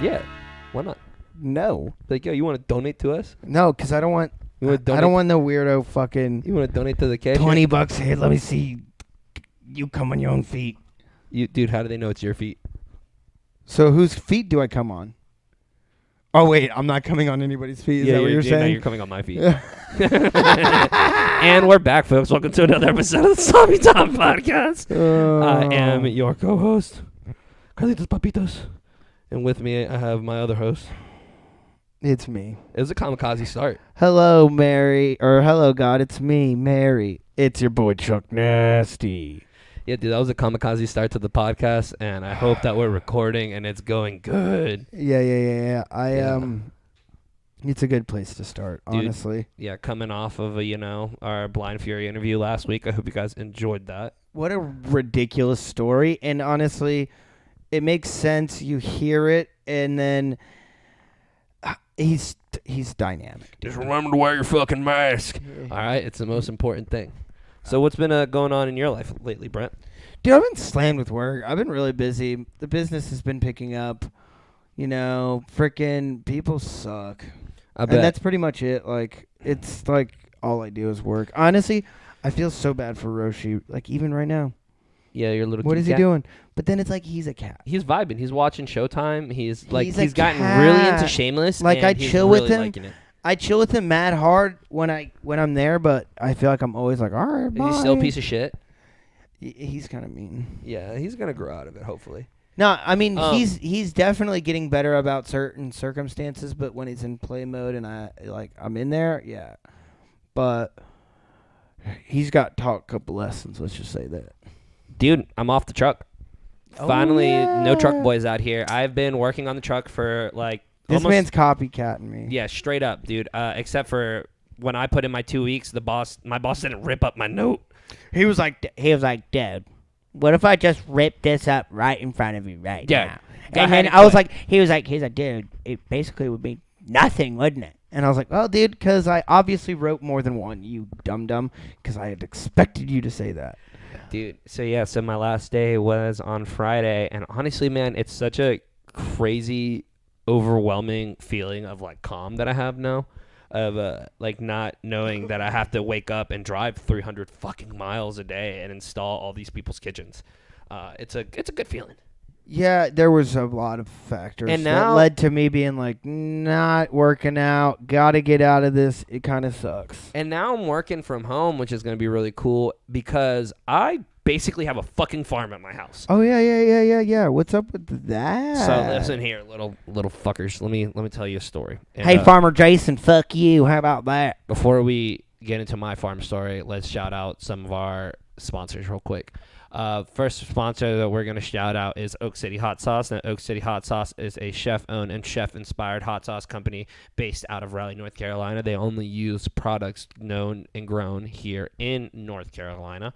Yeah, why not? No. Like, yo, you want to donate to us? No, because I don't want. You I want to donate? don't want no weirdo fucking You want to donate to the cash? $20 here. Let me see. You come on your own feet. Dude, how do they know it's your feet? So whose feet do I come on? Oh wait, I'm not coming on anybody's feet. Is that what you're saying? No, you're coming on my feet. And we're back, folks. Welcome to another episode of the Sloppy Tom Podcast. I am your co-host, Carlitos Papitos. And with me, I have my other host. It's me. It was a kamikaze start. Hello, Mary. Or hello, God. It's me, Mary. It's your boy, Chuck Nasty. Yeah, dude, that was a kamikaze start to the podcast, and I hope that we're recording and it's going good. Yeah. It's a good place to start, Dude, honestly. Yeah, coming off of, our Blind Fury interview last week. I hope you guys enjoyed that. What a ridiculous story. And honestly, it makes sense. You hear it, and then he's dynamic. Just remember to wear your fucking mask. All right, it's the most important thing. So what's been going on in your life lately, Brent? Dude, I've been slammed with work. I've been really busy. The business has been picking up. Freaking people suck. I bet. And that's pretty much it. Like, it's like all I do is work. Honestly, I feel so bad for Roshi. Like, even right now. Yeah, your little. What is he doing? But then it's like he's a cat. He's vibing. He's watching Showtime. He's gotten cat. really into Shameless. Like, and I he's chill really with him. liking it. I chill with him mad hard when I'm there, but I feel like I'm always like, all right, bye. Is he still a piece of shit? He's kind of mean. Yeah, he's gonna grow out of it, hopefully. No, I mean he's definitely getting better about certain circumstances, but when he's in play mode and I'm in there, yeah. But he's got taught a couple lessons. Let's just say that. Dude, I'm off the truck. Finally, yeah. No truck boys out here. I've been working on the truck for this man's copycatting me. Yeah, straight up, dude. Except for when I put in my 2 weeks, my boss didn't rip up my note. He was like, Dad, what if I just rip this up right in front of you right now? And then I was like, he was like, dude, it basically would be nothing, wouldn't it? And I was like, oh, dude, because I obviously wrote more than one, you dum-dum, because I had expected you to say that. Dude, so my last day was on Friday, and honestly, man, it's such a crazy, overwhelming feeling of calm that I have now, of not knowing that I have to wake up and drive 300 fucking miles a day and install all these people's kitchens. It's a good feeling. Yeah, there was a lot of factors and that led to me being like, not working out, gotta get out of this, it kind of sucks. And now I'm working from home, which is going to be really cool because I basically have a fucking farm at my house. Oh, yeah. What's up with that? So listen here, little fuckers. Let me tell you a story. And, hey, Farmer Jason, fuck you. How about that? Before we get into my farm story, let's shout out some of our sponsors real quick. First sponsor that we're going to shout out is Oak City Hot Sauce. Now, Oak City Hot Sauce is a chef-owned and chef-inspired hot sauce company based out of Raleigh, North Carolina. They only use products known and grown here in North Carolina.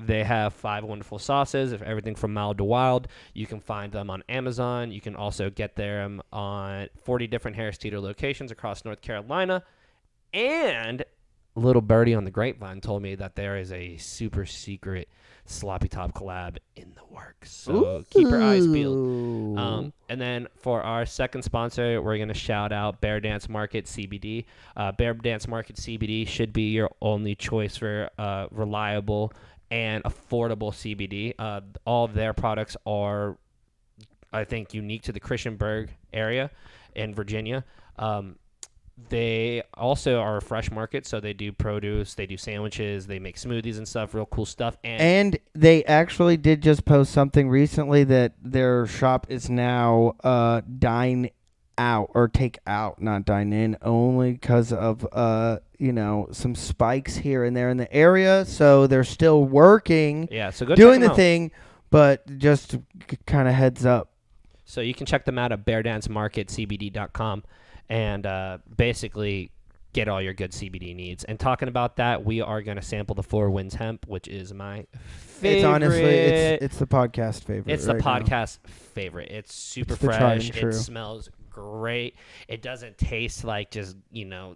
They have 5 wonderful sauces, everything from mild to wild. You can find them on Amazon. You can also get them on 40 different Harris Teeter locations across North Carolina. And little birdie on the grapevine told me that there is a super secret Sloppy Top collab in the works. So keep your eyes peeled. And then for our second sponsor, we're going to shout out Bear Dance Market CBD. Bear Dance Market CBD should be your only choice for reliable and affordable CBD. All of their products are, I think, unique to the Christiansburg area in Virginia. They also are a fresh market, so they do produce, they do sandwiches, they make smoothies and stuff, real cool stuff. And they actually did just post something recently that their shop is now dine out or take out, not dine in, only because of some spikes here and there in the area. So they're still working, Yeah, so go doing check them the out. thing, but just kind of heads up. So you can check them out at beardancemarketcbd.com and basically get all your good CBD needs. And talking about that, we are going to sample the Four Winds hemp, which is my favorite. It's honestly, it's the podcast favorite. It's the podcast favorite. It's super fresh. It smells great. It doesn't taste like just,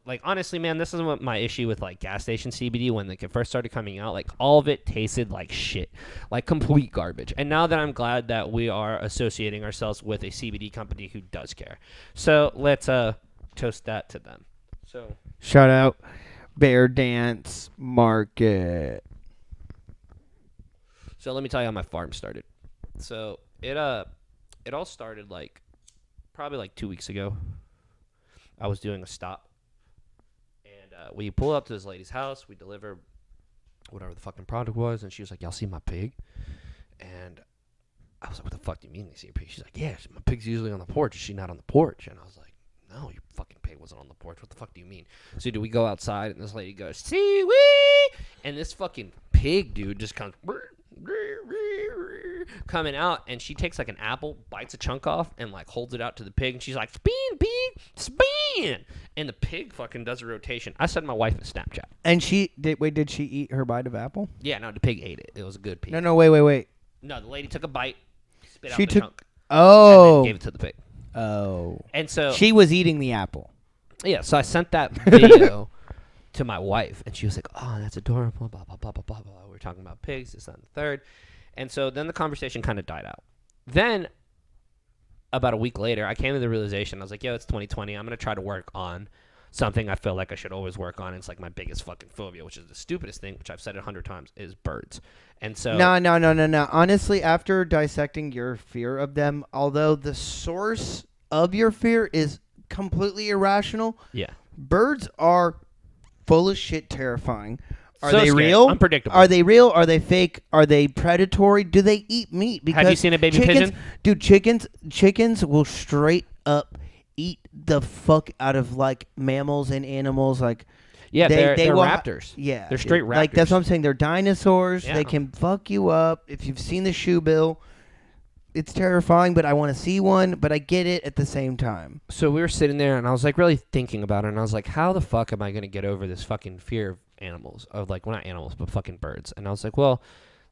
like honestly, man, this is what my issue with like gas station CBD when they first started coming out. Like all of it tasted like shit, like complete garbage. And now that I'm glad that we are associating ourselves with a CBD company who does care. So let's toast that to them. So shout out Bear Dance Market. So let me tell you how my farm started. So it all started probably like 2 weeks ago. I was doing a stop, and we pull up to this lady's house. We deliver whatever the fucking product was, and she was like, "Y'all see my pig?" And I was like, "What the fuck do you mean they see your pig?" She's like, "Yeah, my pig's usually on the porch. Is she not on the porch?" And I was like, "No, your fucking pig wasn't on the porch. What the fuck do you mean?" So do we go outside, and this lady goes, "See-wee!" And this fucking pig, dude, just comes coming out, and she takes like an apple, bites a chunk off, and like holds it out to the pig, and she's like, "Spin, pig, spin!" And the pig fucking does a rotation. I sent my wife a Snapchat. And did she eat her bite of apple? Yeah, no, the pig ate it. It was a good pig. No, wait. No, the lady took a bite, spit out She the took- chunk, Oh. and then gave it to the pig. Oh. And so She was eating the apple. yeah, so I sent that video to my wife, and she was like, "Oh, that's adorable, blah, blah, blah, blah, blah, blah." We were talking about pigs, this, that, and the third. And so then the conversation kind of died out. Then, about a week later, I came to the realization, I was like, yo, it's 2020. I'm going to try to work on something I feel like I should always work on. It's like my biggest fucking phobia, which is the stupidest thing, which I've said 100 times, is birds. And so... No. Honestly, after dissecting your fear of them, although the source of your fear is completely irrational, yeah, birds are full of shit terrifying. Are so they scary, real? unpredictable. Are they real? Are they fake? Are they predatory? Do they eat meat? Because have you seen a baby pigeon? Dude, chickens will straight up eat the fuck out of like mammals and animals. Like yeah, they're will raptors. Yeah, they're straight raptors. Like that's what I'm saying. They're dinosaurs. Yeah. They can fuck you up. If you've seen the shoe bill, it's terrifying. But I want to see one. But I get it at the same time. So we were sitting there, and I was like really thinking about it, and I was like, how the fuck am I gonna get over this fucking fear of animals, of like, well, not animals, but fucking birds? And I was like, well,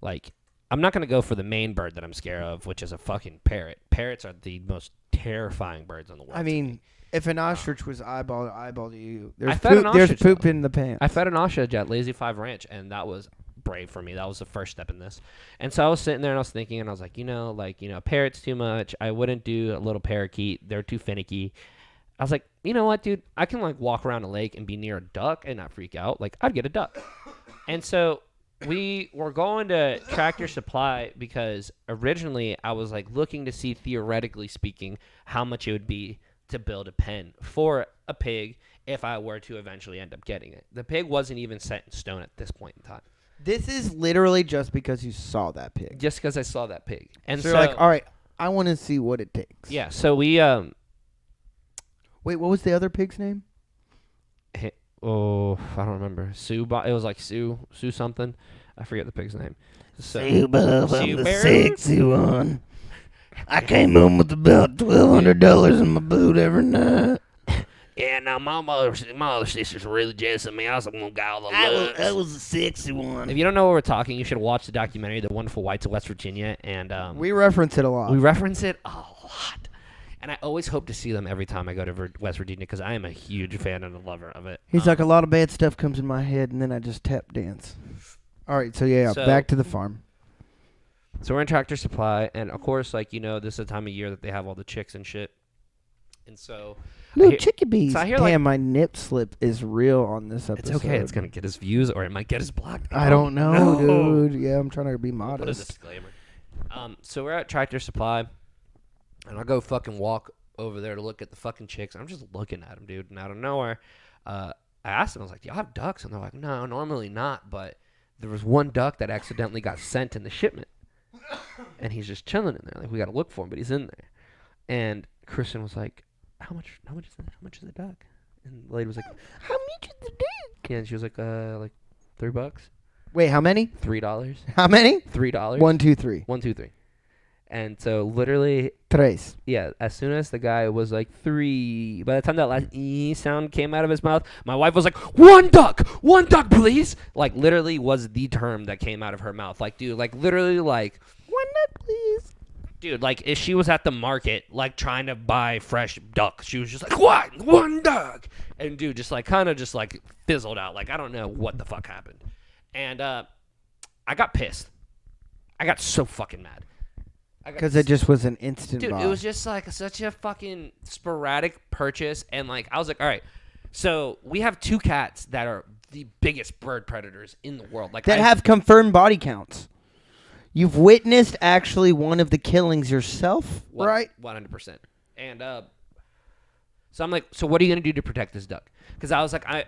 like, I'm not gonna go for the main bird that I'm scared of, which is a fucking parrot. Parrots are the most terrifying birds in the world. I mean, if an ostrich was eyeball to eyeball to you, there's fed an there's ostrich, poop though. in the pants. I fed an ostrich at Lazy Five Ranch, and that was brave for me. That was the first step in this. And so I was sitting there, and I was thinking, and I was like, parrots too much. I wouldn't do a little parakeet. They're too finicky. I was like, you know what, dude? I can like walk around a lake and be near a duck and not freak out. Like, I'd get a duck. And so we were going to Tractor Supply because originally I was like looking to see, theoretically speaking, how much it would be to build a pen for a pig if I were to eventually end up getting it. The pig wasn't even set in stone at this point in time. This is literally just because you saw that pig. Just because I saw that pig. And so you're like, all right, I want to see what it takes. Yeah, so we... Wait, what was the other pig's name? Oh, I don't remember. Sue. It was like Sue something. I forget the pig's name. So, Sue Bob, I'm Sue the Bear? sexy one. I came home with about $1,200 in my boot every night. Yeah, now my mother sister's really jealous of me. I was one guy all the looks. I was the sexy one. If you don't know what we're talking, you should watch the documentary, The Wonderful Whites of West Virginia. And we reference it a lot. We reference it a lot. And I always hope to see them every time I go to West Virginia because I am a huge fan and a lover of it. He's like, a lot of bad stuff comes in my head, and then I just tap dance. All right, so back to the farm. So we're in Tractor Supply, and of course, like, this is the time of year that they have all the chicks and shit. And so... Little chickie bees. So I hear, damn, my nip slip is real on this episode. It's okay. It's going to get us views, or it might get us blocked. I don't know, dude. Yeah, I'm trying to be modest. Put a disclaimer. So we're at Tractor Supply, and I go fucking walk over there to look at the fucking chicks. I'm just looking at them, dude. And out of nowhere, I asked them, I was like, do y'all have ducks? And they're like, no, normally not. But there was one duck that accidentally got sent in the shipment. And he's just chilling in there. Like, we got to look for him, but he's in there. And Christian was like, how much is a duck? And the lady was like, How much is the duck? yeah, and she was like $3. Wait, how many? $3. How many? $3. 1, 2, 3. 1, 2, 3. And so literally, Tres. yeah, as soon as the guy was like 3, by the time that last E sound came out of his mouth, my wife was like, one duck, please. Like, literally was the term that came out of her mouth. Like, dude, like, literally, like, one duck, please. Dude, like, if she was at the market, like, trying to buy fresh duck, she was just like, what? One duck. And, dude, just, like, kind of just, like, fizzled out. Like, I don't know what the fuck happened. And I got pissed. I got so fucking mad. Because it just was an instant Dude, buy. it was just, like, such a fucking sporadic purchase. And, like, I was like, all right. So, we have 2 cats that are the biggest bird predators in the world. Like, that have confirmed body counts. You've witnessed actually one of the killings yourself, right? 100%. And so I'm like, so what are you going to do to protect this duck? Because I was like, I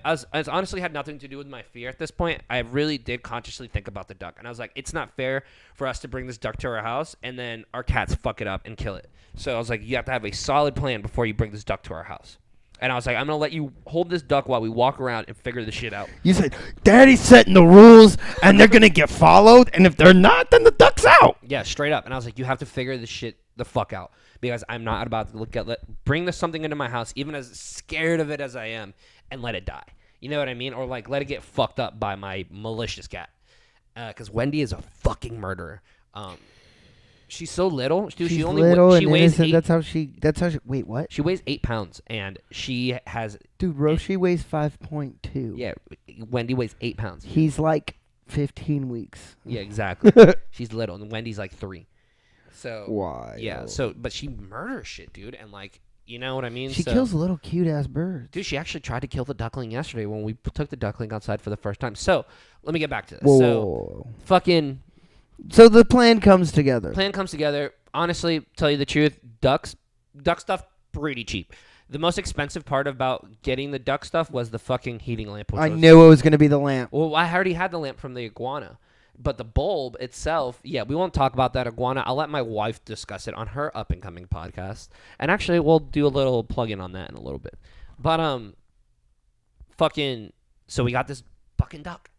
honestly had nothing to do with my fear at this point. I really did consciously think about the duck. And I was like, it's not fair for us to bring this duck to our house and then our cats fuck it up and kill it. So I was like, you have to have a solid plan before you bring this duck to our house. And I was like, I'm going to let you hold this duck while we walk around and figure the shit out. You said, Daddy's setting the rules, and they're going to get followed, and if they're not, then the duck's out. Yeah, straight up. And I was like, you have to figure this shit the fuck out. Because I'm not about to bring this something into my house, even as scared of it as I am, and let it die. You know what I mean? Or, like, let it get fucked up by my malicious cat. Because Wendy is a fucking murderer. She's so little. Dude, She's she only little she and weighs innocent. 8. That's how she. Wait, what? She weighs 8 pounds, and she has. Dude, Roshi weighs 5.2. Yeah, Wendy weighs 8 pounds. He's like 15 weeks. Yeah, exactly. She's little, and Wendy's like 3. So why? Yeah. So, but she murders shit, dude, and like, you know what I mean? She kills little cute ass birds. Dude, she actually tried to kill the duckling yesterday when we took the duckling outside for the first time. So let me get back to this. Whoa. Fucking. So the plan comes together. Honestly, tell you the truth, duck stuff pretty cheap. The most expensive part about getting the duck stuff was the fucking heating lamp. I knew it was going to be the lamp. Well, I already had the lamp from the iguana. But the bulb itself, yeah, we won't talk about that iguana. I'll let my wife discuss it on her up-and-coming podcast. And actually, we'll do a little plug-in on that in a little bit. But, so we got this fucking duck.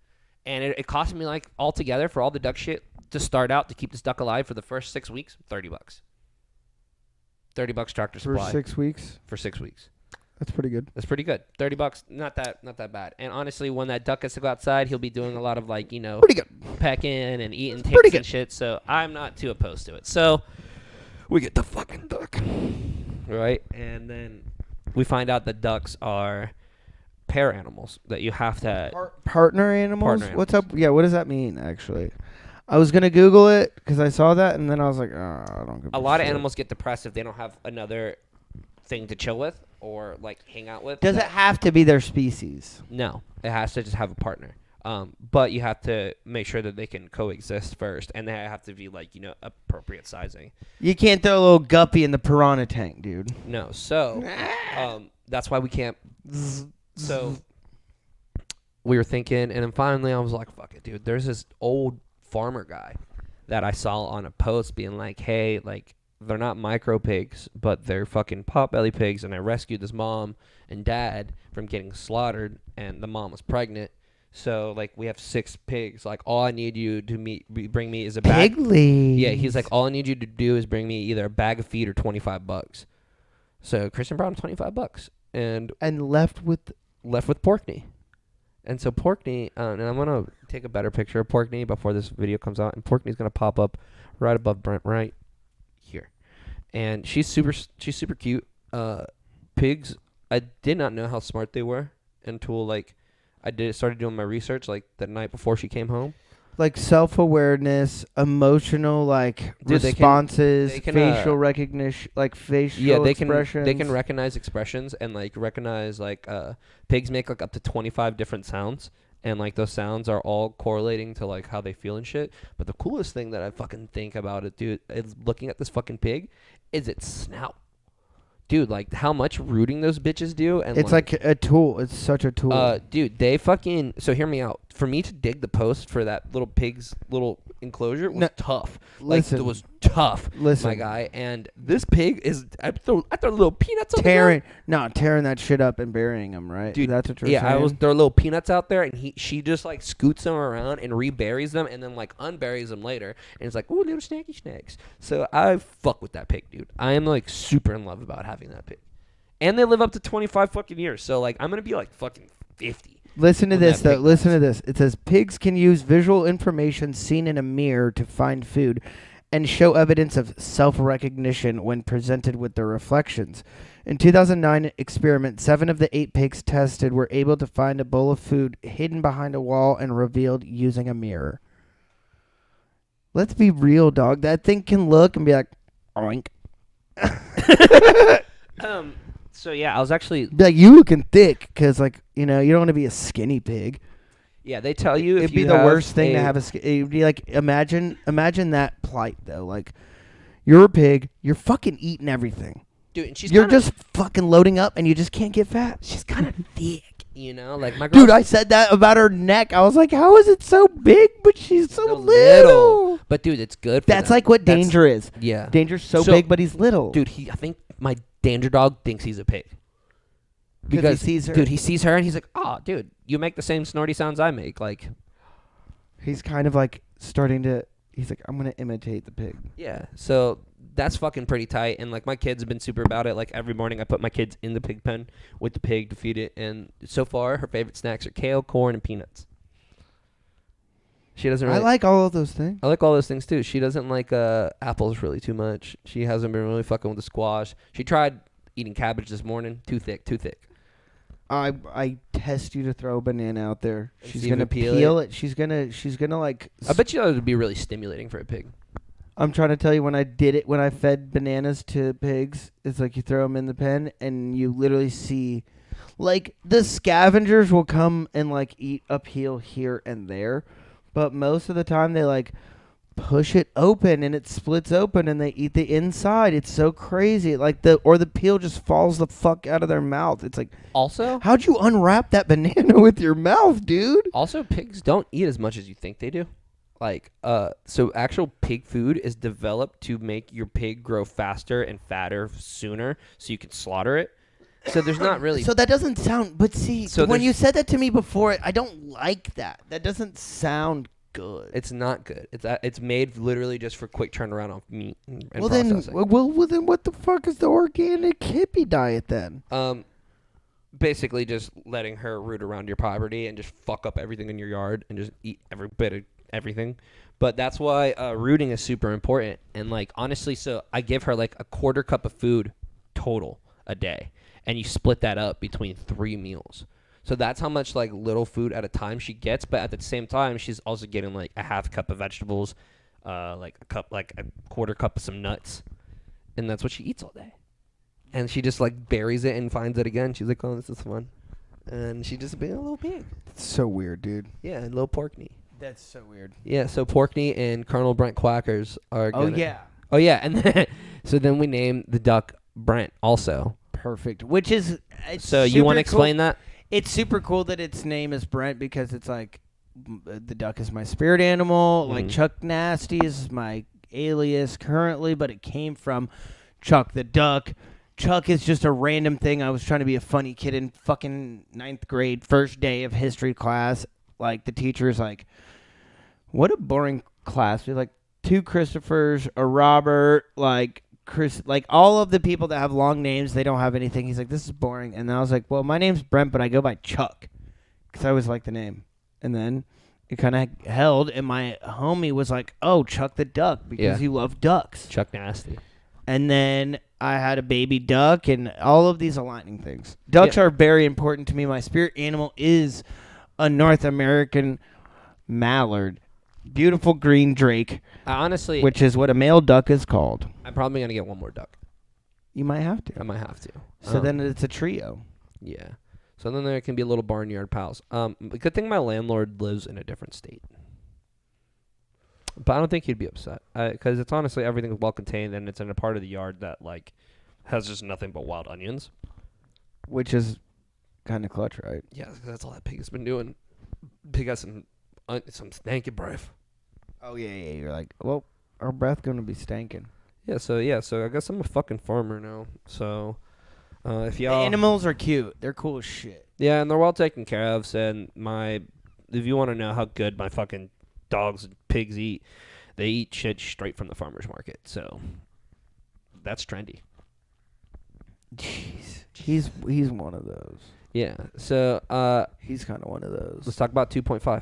And it cost me, like, altogether for all the duck shit to start out to keep this duck alive for the first 6 weeks, $30. $30 Tractor Supply. For 6 weeks? For 6 weeks. That's pretty good. That's pretty good. $30, not that bad. And honestly, when that duck gets to go outside, he'll be doing a lot of, like, you know, pretty good, pecking and eating ticks and shit. So I'm not too opposed to it. So we get the fucking duck, right? And then we find out that ducks are pair animals that you have to partner animals. Partner animals. What's up? Yeah, what does that mean? Actually, I was gonna Google it because I saw that, and then I was like, oh, I don't give a lot of animals get depressed if they don't have another thing to chill with or like hang out with. Does it have to be their species? No, it has to just have a partner. But you have to make sure that they can coexist first, and they have to be like, you know, appropriate sizing. You can't throw a little guppy in the piranha tank, dude. No, so that's why we can't. So we were thinking, and then finally I was like, fuck it, dude. There's this old farmer guy that I saw on a post being like, hey, like, they're not micro pigs, but they're fucking potbelly pigs, and I rescued this mom and dad from getting slaughtered, and the mom was pregnant. So, like, we have 6 pigs. Like, all I need you to bring me is a bag. Pigleys. Yeah, he's like, all I need you to do is bring me either a bag of feed or $25. So Christian brought him $25, and left with Porkney. And so Porkney, and I'm gonna take a better picture of Porkney before this video comes out, and Porkney's gonna pop up right above Brent, right here. And she's super cute. Pigs, I did not know how smart they were until like started doing my research like the night before she came home. Like self-awareness, emotional, like responses, facial recognition, like facial expressions. They can recognize expressions and like recognize like pigs make like up to 25 different sounds, and like those sounds are all correlating to like how they feel and shit. But the coolest thing that I fucking think about it, dude, is looking at this fucking pig, is its snout. Dude, like, how much rooting those bitches do. And it's like a tool. It's such a tool. Dude, they fucking... So, hear me out. For me to dig the post for that little pig's little enclosure was tough. Like, Listen, it was tough, Listen, my guy. And this pig is I throw little peanuts on tearing that shit up and burying them, right? Dude, that's what you're yeah, saying. I was throw little peanuts out there, and she just like scoots them around and reburies them, and then like unburies them later, and it's like, ooh, little snacky snacks. So I fuck with that pig, dude. I am like super in love about having that pig, and they live up to 25 fucking years. So like I'm gonna be like fucking 50. Listen to this, though. pig Listen to dies. this. It says pigs can use visual information seen in a mirror to find food and show evidence of self-recognition when presented with their reflections. In 2009 experiment, 7 of the 8 pigs tested were able to find a bowl of food hidden behind a wall and revealed using a mirror. Let's be real, dog. That thing can look and be like, oink. So yeah, I was actually Be like, you looking thick, because, like, you know, you don't want to be a skinny pig. yeah. They tell you It'd if be you the have worst thing to have it'd be like, imagine that plight, though. Like, you're a pig, you're fucking eating everything. dude. And You're just fucking loading up, and you just can't get fat. she's kind of thick, you know. Like my girl, Dude, I said that about her neck. I was like, how is it so big, but she's so little? But dude, it's good. For That's them. like what That's- Danger is. Yeah, Danger's so So- big, but he's little. dude. I think my danger dog thinks he's a pig. Because he sees her. Dude, he sees her and he's like, "Oh, dude, you make the same snorty sounds I make." Like, He's kind of like starting to. He's like, I'm gonna imitate the pig. yeah. So that's fucking pretty tight. And like, my kids have been super about it. Like every morning, I put my kids in the pig pen with the pig to feed it. And so far, her favorite snacks are kale, corn, and peanuts. She doesn't really. I like all of those things. I like all those things too. She doesn't like apples really too much. She hasn't been really fucking with the squash. She tried eating cabbage this morning. Too thick. I test you to throw a banana out there. And She's see if gonna it peel peel it. She's gonna like. I bet you that would be really stimulating for a pig. I'm trying to tell you, when I did it, when I fed bananas to pigs, it's like you throw them in the pen and you literally see, like, the scavengers will come and like eat uphill here and there, but most of the time they like push it open and it splits open and they eat the inside. It's so crazy. Like the peel just falls the fuck out of their mouth. It's like, Also, how'd you unwrap that banana with your mouth, dude? pigs don't eat as much as you think they do. Like, so actual pig food is developed to make your pig grow faster and fatter sooner, so you can slaughter it. So there's not really. So that doesn't sound. But see, So when there's- you said that to me before, I don't like that. That doesn't sound good. It's not good. It's made literally just for quick turnaround on meat and well then, processing. well then, what the fuck is the organic hippie diet then? Basically just letting her root around your property and just fuck up everything in your yard and just eat every bit of everything. But that's why rooting is super important. And like, honestly, so I give her like a quarter cup of food total a day, and you split that up between 3 meals. So that's how much like little food at a time she gets. But at the same time, she's also getting like a half cup of vegetables, like a quarter cup of some nuts, and that's what she eats all day. And she just like buries it and finds it again. She's like, "Oh, this is fun," and she just being a little pig. It's so weird, dude. Yeah, a little Porkney. That's so weird. Yeah, so Porkney and Colonel Brent Quackers are. Oh yeah, and then, so then we named the duck Brent also. perfect. Which is So you want to explain that? It's super cool that its name is Brent, because it's like the duck is my spirit animal. Like Chuck Nasty is my alias currently, but it came from Chuck the Duck. Chuck is just a random thing. I was trying to be a funny kid in fucking 9th grade, first day of history class. Like, the teacher's like, what a boring class. We're like 2 Christophers, a Robert, like Chris, like all of the people that have long names, they don't have anything. He's like, this is boring. And I was like, well, my name's Brent, but I go by Chuck, because I always liked the name. And then it kind of held, and my homie was like, oh, Chuck the Duck, because you love ducks. Chuck Nasty. And then I had a baby duck, and all of these aligning things. Ducks are very important to me. My spirit animal is a North American mallard. Beautiful green drake. Honestly, which is what a male duck is called. I'm probably going to get one more duck. You might have to. I might have to. So then it's a trio. Yeah. So then there can be little barnyard pals. Good thing my landlord lives in a different state. But I don't think he'd be upset. Because it's honestly, everything's well contained, and it's in a part of the yard that, like, has just nothing but wild onions. Which is kind of clutch, right? Yeah, 'cause that's all that pig has been doing. Pig has some stanky breath. Oh, yeah. You're like, well, our breath gonna be stinking. So I guess I'm a fucking farmer now. So if The y'all animals are cute. They're cool as shit. Yeah, and they're well taken care of. And if you want to know how good my fucking dogs and pigs eat, they eat shit straight from the farmer's market. So that's trendy. Jeez, he's one of those. Yeah. So He's kind of one of those. let's talk about 2.5.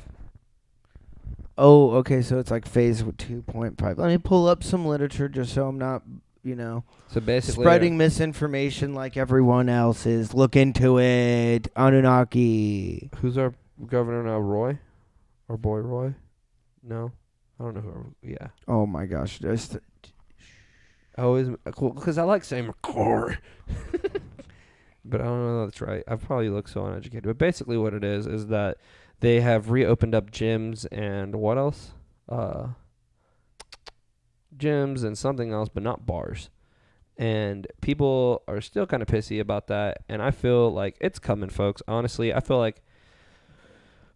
Oh, okay. So it's like phase with 2.5. Let me pull up some literature just so I'm not, So basically, spreading misinformation like everyone else is. Look into it, Anunnaki. who's our governor now? Roy, our boy Roy? No, I don't know who. Yeah. Oh my gosh, Always cool because I like saying McCord. But I don't know if that's right. I probably look so uneducated. But basically what it is that they have reopened up gyms and what else? Gyms and something else, but not bars. And people are still kind of pissy about that. And I feel like it's coming, folks. Honestly, I feel like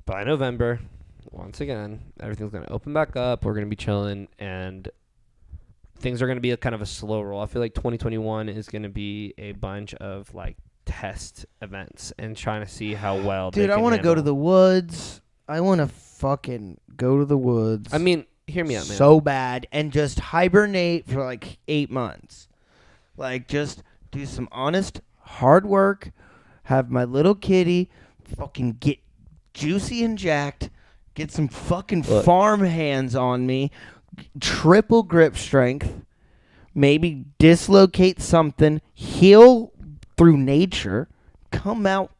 by November, once again, everything's going to open back up. We're going to be chilling. And things are going to be a kind of a slow roll. I feel like 2021 is going to be a bunch of like test events and trying to see how well dude, I want to go to the woods. I want to fucking go to the woods. I mean, hear me out, man. So bad, and just hibernate for like 8 months. Like, just do some honest hard work. Have my little kitty fucking get juicy and jacked. Get some fucking farm hands on me. Triple grip strength. Maybe dislocate something. Heal through nature. Come out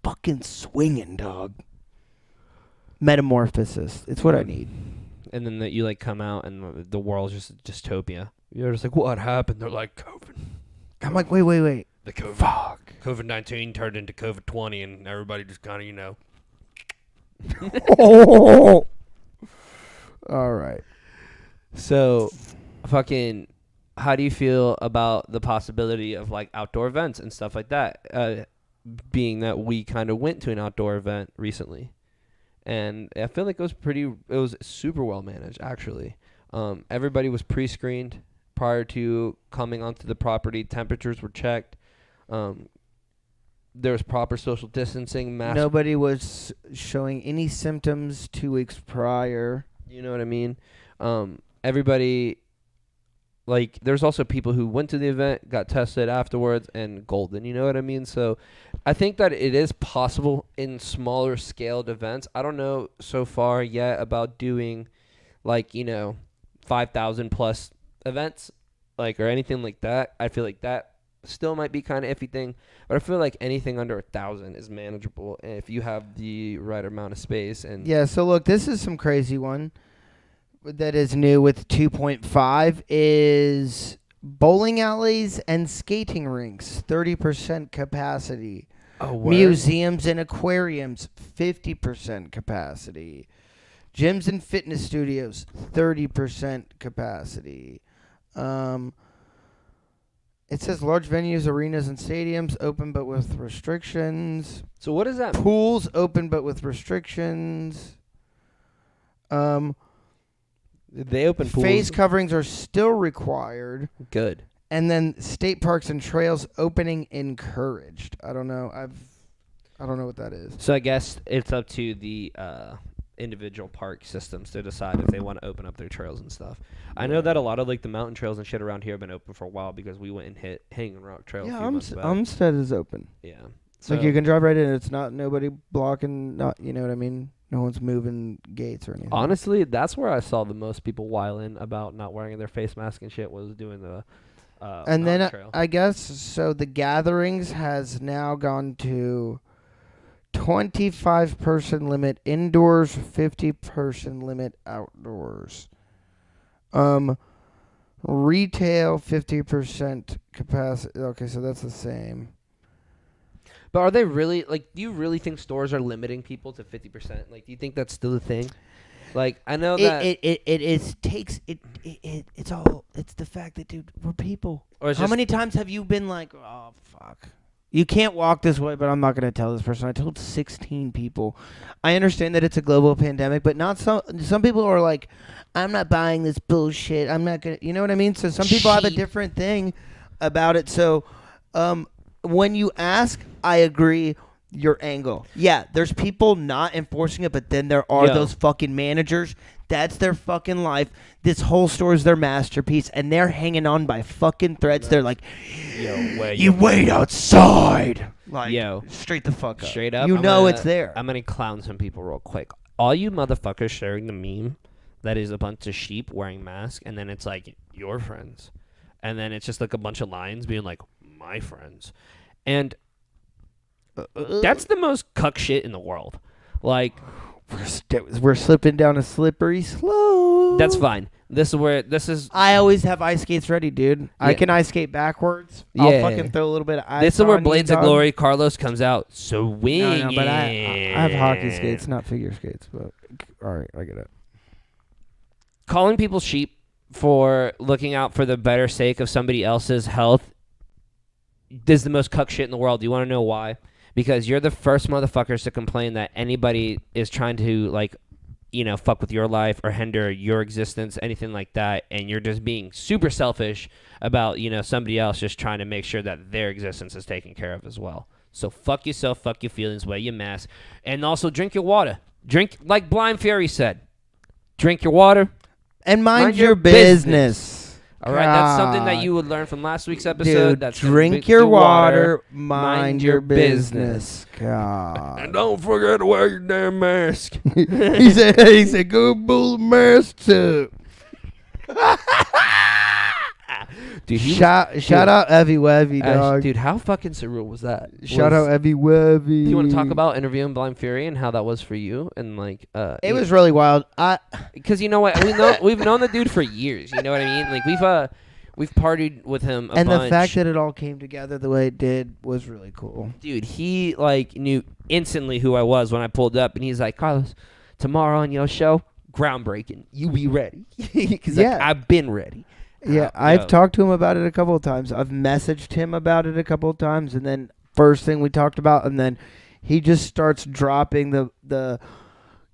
fucking swinging, dog. Metamorphosis. It's what I need. And then you like come out and the world's just a dystopia. You're just like, what happened? They're like, COVID. I'm like, wait. The COVID. Fuck. COVID-19 turned into COVID-20 and everybody just kind of, Oh. All right. So, fucking, how do you feel about the possibility of like outdoor events and stuff like that? Being that we kind of went to an outdoor event recently, and I feel like it was super well managed actually. Everybody was pre-screened prior to coming onto the property. Temperatures were checked. There was proper social distancing. Nobody was showing any symptoms 2 weeks prior. You know what I mean? Everybody, like, there's also people who went to the event, got tested afterwards, and golden. You know what I mean? So I think that it is possible in smaller scaled events. I don't know so far yet about doing, like, 5,000 plus events, like, or anything like that. I feel like that still might be kind of iffy thing, but I feel like anything under 1,000 is manageable if you have the right amount of space. And yeah, so look, this is some crazy one that is new with 2.5 is bowling alleys and skating rinks, 30% capacity. Oh, word? Museums and aquariums, 50% capacity. Gyms and fitness studios, 30% capacity. It says large venues, arenas, and stadiums open but with restrictions. So what is that? Pools open but with restrictions. They open pools. Face coverings are still required. Good. And then state parks and trails opening encouraged. I don't know. I don't know what that is. So I guess it's up to the individual park systems to decide if they want to open up their trails and stuff. I know that a lot of like the mountain trails and shit around here have been open for a while because we went and hit Hanging Rock Trail. Yeah, a few months back. Umstead is open. Yeah. So like you can drive right in. It's not nobody blocking. Not you know what I mean. No one's moving gates or anything. Honestly, that's where I saw the most people whiling about not wearing their face mask and shit was doing the and then trail. I guess so. The gatherings has now gone to 25-person limit indoors, 50-person limit outdoors. Retail 50% capacity. Okay, so that's the same. But are they really like? Do you really think stores are limiting people to 50%? Like, do you think that's still a thing? Like, I know that it's the fact that dude, we're people. Or How many times have you been like, oh fuck, You can't walk this way, but I'm not going to tell this person. I told 16 people. I understand that it's a global pandemic, but not some people are like, I'm not buying this bullshit. I'm not going to, you know what I mean? So some people have a different thing about it. So when you ask, I agree your angle. Yeah, there's people not enforcing it, but then there are those fucking managers. That's their fucking life. This whole store is their masterpiece, and they're hanging on by fucking threads. They're like, you wait outside. Like, straight the fuck up. Straight up. It's there. I'm going to clown some people real quick. All you motherfuckers sharing the meme that is a bunch of sheep wearing masks, and then it's like, your friends. And then it's just like a bunch of lines being like, my friends. And that's the most cuck shit in the world. Like, we're slipping down a slippery slope. That's fine. This is. I always have ice skates ready, dude. Yeah. I can ice skate backwards. I'll fucking throw a little bit of ice. This is where Blades of Glory Carlos comes out swinging. No, but I have hockey skates, not figure skates. But all right, I get it. Calling people sheep for looking out for the better sake of somebody else's health is the most cuck shit in the world. Do you want to know why? Because you're the first motherfuckers to complain that anybody is trying to, like, fuck with your life or hinder your existence, anything like that, and you're just being super selfish about, somebody else just trying to make sure that their existence is taken care of as well. So fuck yourself, fuck your feelings, wear your mask, and also drink your water. Drink, like Blind Fury said, drink your water. And mind your business. All right, that's something that you would learn from last week's episode. Dude, that's drink your water, mind your business. God. And don't forget to wear your damn mask. he said, go pull the mask up. Dude, shout out Evie Wevy, dog. Dude, how fucking surreal was that? Shout out Evie Wevy. Do you want to talk about interviewing Blind Fury and how that was for you? And like, it was really wild. Because you know what, we've known the dude for years. You know what I mean? Like we've partied with him a bunch. The fact that it all came together the way it did was really cool. Dude, he like knew instantly who I was when I pulled up, and he's like, Carlos, tomorrow on your show, groundbreaking. You be ready? Because I've been ready. Yeah, I've talked to him about it a couple of times. I've messaged him about it a couple of times, and then first thing we talked about, and then he just starts dropping the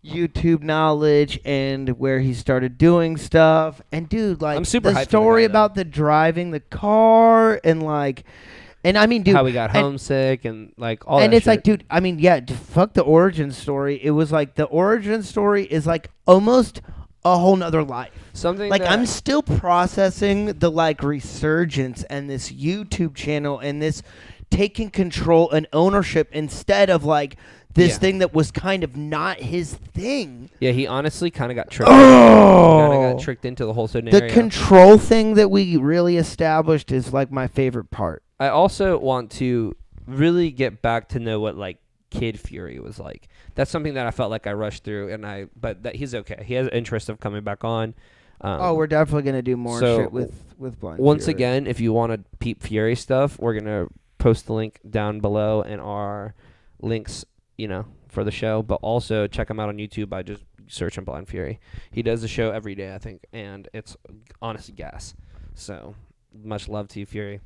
YouTube knowledge and where he started doing stuff. And dude, like, I'm super the story about the driving the car and I mean, dude, how we got homesick and like all that. And it's shit. like, dude, I mean, yeah, fuck the origin story. It was like the origin story is like almost a whole nother life. Something like I'm still processing the like resurgence and this YouTube channel and this taking control and ownership instead of like this thing that was kind of not his thing. Yeah, he honestly kind of got tricked. Kind of got tricked into the whole scenario. The control thing that we really established is like my favorite part. I also want to really get back to know what like Kid Fury was like. That's something that I felt like I rushed through, but that he's okay. He has interest of coming back on. We're definitely gonna do more shit with Blind once Fury. Again, if you want to peep Fury stuff, we're gonna post the link down below and our links, for the show. But also check him out on YouTube by just searching Blind Fury. He does the show every day, I think, and it's honestly gas. So much love to you, Fury.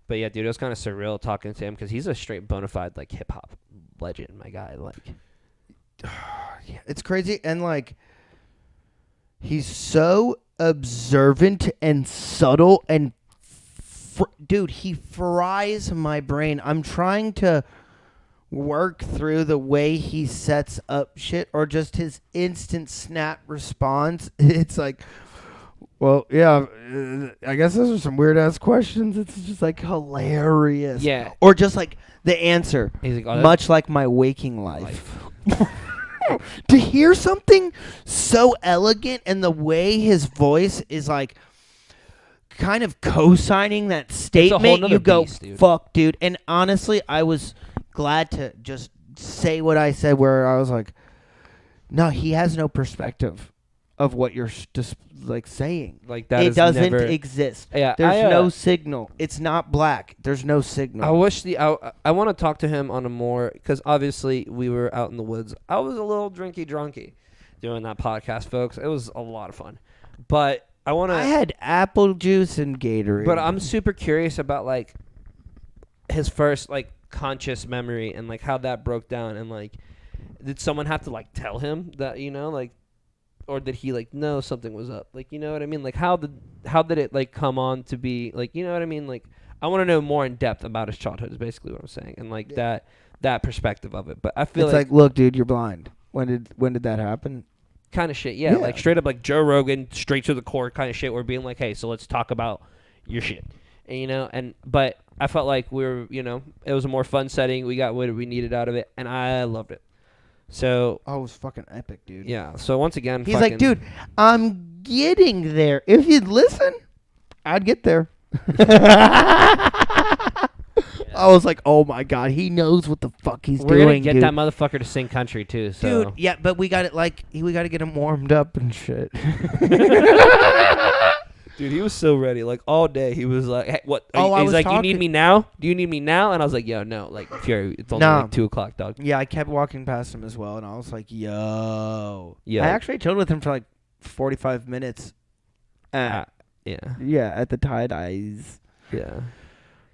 But yeah, dude, it was kind of surreal talking to him because he's a straight bona fide like hip hop legend, my guy. Like, yeah, it's crazy, and like, he's so observant and subtle, and dude, he fries my brain. I'm trying to work through the way he sets up shit, or just his instant snap response. It's like, well, yeah, I guess those are some weird-ass questions. It's just, like, hilarious. Yeah. Or just, like, the answer. He's like, much like my waking life. To hear something so elegant and the way his voice is, like, kind of co-signing that statement, you go, beast, dude. Fuck, dude. And honestly, I was glad to just say what I said, where I was like, no, he has no perspective of what you're just like saying. Like that it doesn't exist. Yeah, there's no signal. It's not black. There's no signal. I wish I want to talk to him on a more, because obviously we were out in the woods. I was a little drunky doing that podcast, folks. It was a lot of fun, but I had apple juice and Gatorade. But I'm super curious about like his first like conscious memory and like how that broke down and like did someone have to like tell him that, you know, like, or did he like know something was up, like, you know what I mean, like how did it like come on to be, like, you know what I mean, like I want to know more in depth about his childhood is basically what I'm saying, and like that perspective of it. But I feel it's like, look, dude, you're blind. When did that happen? kind of shit, yeah, like straight up like Joe Rogan, straight to the core kind of shit. We're being like, hey, so let's talk about your shit, and you know, but I felt like we were, you know, it was a more fun setting. We got what we needed out of it, and I loved it. So it was fucking epic, dude. yeah. So once again, he's like, dude, I'm getting there. If you'd listen, I'd get there. I was like, oh my god, he knows what the fuck he's doing. We're gonna get dude. that motherfucker to sing country too. So. Dude, yeah, but we got it. Like, we got to get him warmed up and shit. Dude, he was so ready. Like all day, he was like, hey, "What?" He's like, "You need me now? Do you need me now?" And I was like, "Yo, no. Like, Fury, it's only like 2:00, dog." Yeah, I kept walking past him as well, and I was like, "Yo." Yeah. I actually chilled with him for like 45 minutes. Yeah. Yeah, at the tie-dyes. Yeah.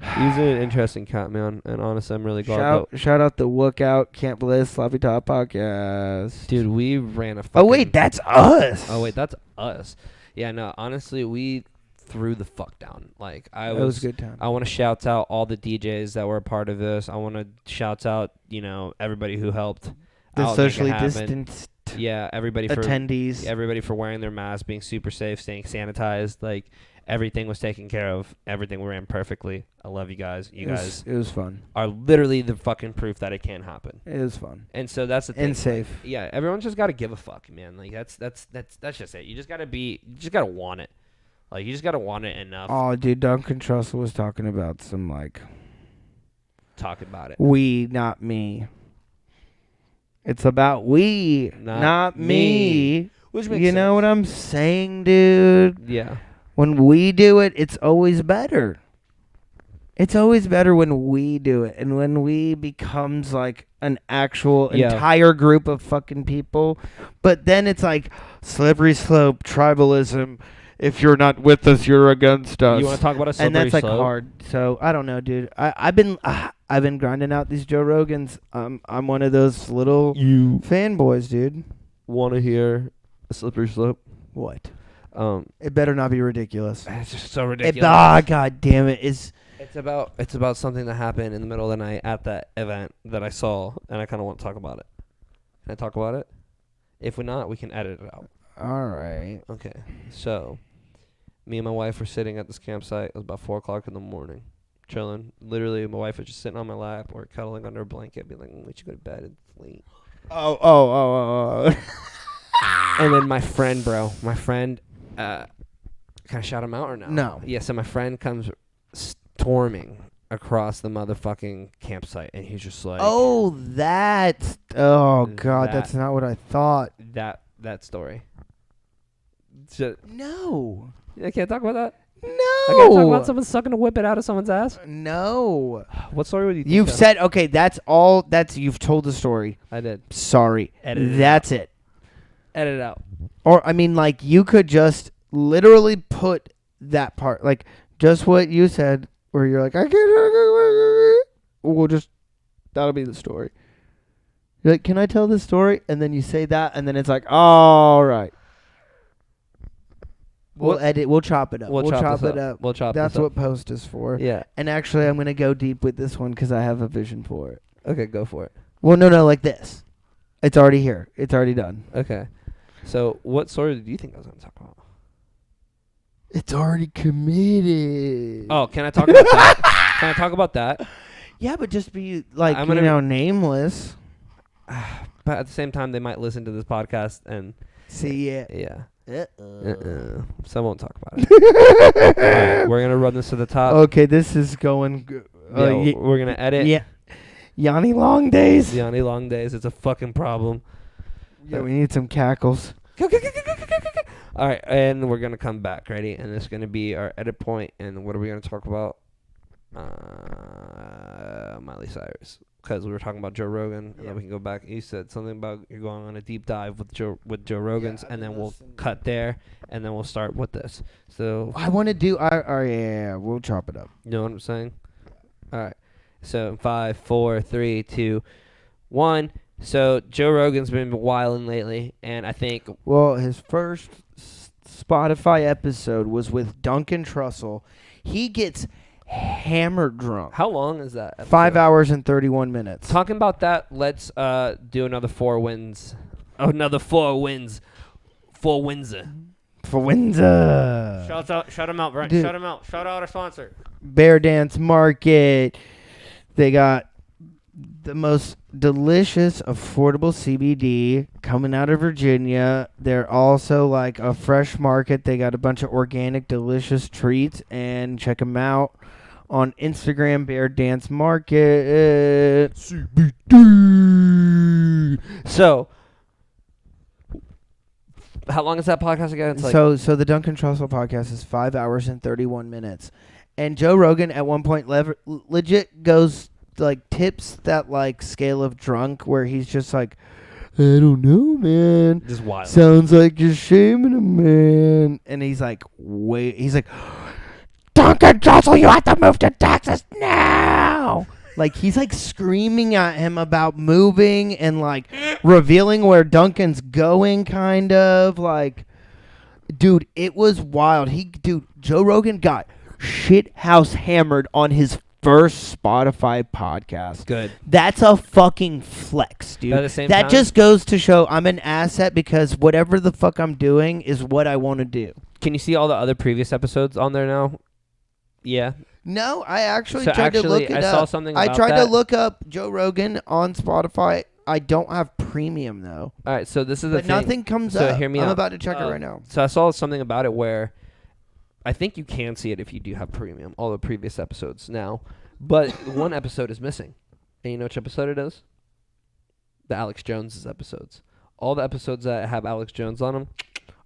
He's an interesting cat, man, and honestly, I'm really glad. Shout out the Lookout Camp Bliss Sloppy Top podcast. Dude, we ran a. Oh wait, that's us. Oh wait, that's us. Yeah, no, honestly, we threw the fuck down. Like it was a good time. I want to shout out all the DJs that were a part of this. I want to shout out, you know, everybody who helped. The socially distanced. Yeah, everybody for attendees. Everybody for wearing their masks, being super safe, staying sanitized. Like everything was taken care of. Everything ran perfectly. I love you guys. You guys. It was fun. Are literally the fucking proof that it can happen. It was fun. And so that's the thing. And safe. Like, yeah, everyone's just gotta give a fuck, man. Like that's just it. You just gotta want it. Like you just gotta want it enough. Oh, dude, Duncan Trussell was talking about some like. Talk about it. We, not me. It's about we, not me. Which makes you sense. know what I'm saying, dude? Yeah. When we do it, it's always better. It's always better when we do it. And when we becomes like an actual entire group of fucking people. But then it's like slippery slope, tribalism. If you're not with us, you're against us. You want to talk about a slippery and that's like slope? hard. So I don't know, dude. I've been grinding out these Joe Rogans. I'm one of those little fanboys, dude. Want to hear a slippery slope? What? It better not be ridiculous. It's just so ridiculous. God damn it! It's about something that happened in the middle of the night at that event that I saw, and I kind of want to talk about it. Can I talk about it? If we're not, we can edit it out. All right. Okay. So, me and my wife were sitting at this campsite. It was about 4:00 in the morning, chilling. Literally, my wife was just sitting on my lap or cuddling under a blanket, being like, "We should go to bed and sleep." Oh. And then my friend, can I shout him out or no? No. Yeah, so my friend comes storming across the motherfucking campsite, and he's just like, oh, that's... Oh, God, that's not what I thought. That story. So, no. I can't talk about that? No. I can't talk about someone sucking a whip it out of someone's ass? No. What story would you think You've of? said, okay, that's all. You've told the story. I did. Sorry. That's it. Edit it out. Or, I mean, like, you could just literally put that part, like, just what you said, where you're like, I can't, that'll be the story. You're like, can I tell this story? And then you say that, and then it's like, all right. We'll chop it up. We'll chop it up. We'll chop That's this up. what post is for. Yeah. And actually, I'm going to go deep with this one because I have a vision for it. Okay, go for it. Well, no, like this. It's already here. It's already done. Okay. So, what story do you think I was going to talk about? It's already committed. Oh, can I talk about that? Can I talk about that? Yeah, but just be like, nameless. But at the same time, they might listen to this podcast and see it. Yeah. So I won't talk about it. Right, we're gonna run this to the top. Okay, this is going. We're gonna edit. Yeah. Yanni long days. Yanni long days. It's a fucking problem. Yeah, we need some cackles. All right, and we're gonna come back, ready? And it's gonna be our edit point. And what are we gonna talk about? Miley Cyrus, because we were talking about Joe Rogan, and then we can go back. You said something about you're going on a deep dive with Joe Rogan's, and then we'll cut there, and then we'll start with this. So I want to do. Yeah, we'll chop it up. You know what I'm saying? All right, So 5, 4, 3, 2, 1. So Joe Rogan's been wilding lately, and I think Well, his first Spotify episode was with Duncan Trussell. He gets hammered drunk. how long is that? Episode? 5 hours and 31 minutes. Talking about that, let's do another 4 wins. Oh, another 4 wins. 4 Windsor. For Windsor. Shout him out, Brent. Dude. Shout him out. Shout out our sponsor. Bear Dance Market. They got the most delicious, affordable CBD coming out of Virginia. They're also like a fresh market. They got a bunch of organic, delicious treats. And check them out on Instagram, Bear Dance Market. CBD. So, how long is that podcast again? It's like So the Duncan Trussell podcast is 5 hours and 31 minutes. And Joe Rogan at one point legit goes like tips that like scale of drunk where he's just like, I don't know, man. just wild. Sounds like you're shaming a man. And he's like, wait. He's like, Duncan Trussell, you have to move to Texas now. Like, he's like screaming at him about moving and like revealing where Duncan's going, kind of. Like, dude, it was wild. Joe Rogan got shit house hammered on his first Spotify podcast. Good. That's a fucking flex, dude. But at the same That time- just goes to show I'm an asset because whatever the fuck I'm doing is what I want to do. Can you see all the other previous episodes on there now? Yeah. No, I actually So tried to look actually, it I up. saw something I about tried to that. look up Joe Rogan on Spotify. I don't have premium though. All right. So this is the But thing. nothing comes So up. hear me I'm out. about to check it right now. So I saw something about it where I think you can see it if you do have premium, all the previous episodes now. But one episode is missing. And you know which episode it is? The Alex Jones episodes. All the episodes that have Alex Jones on them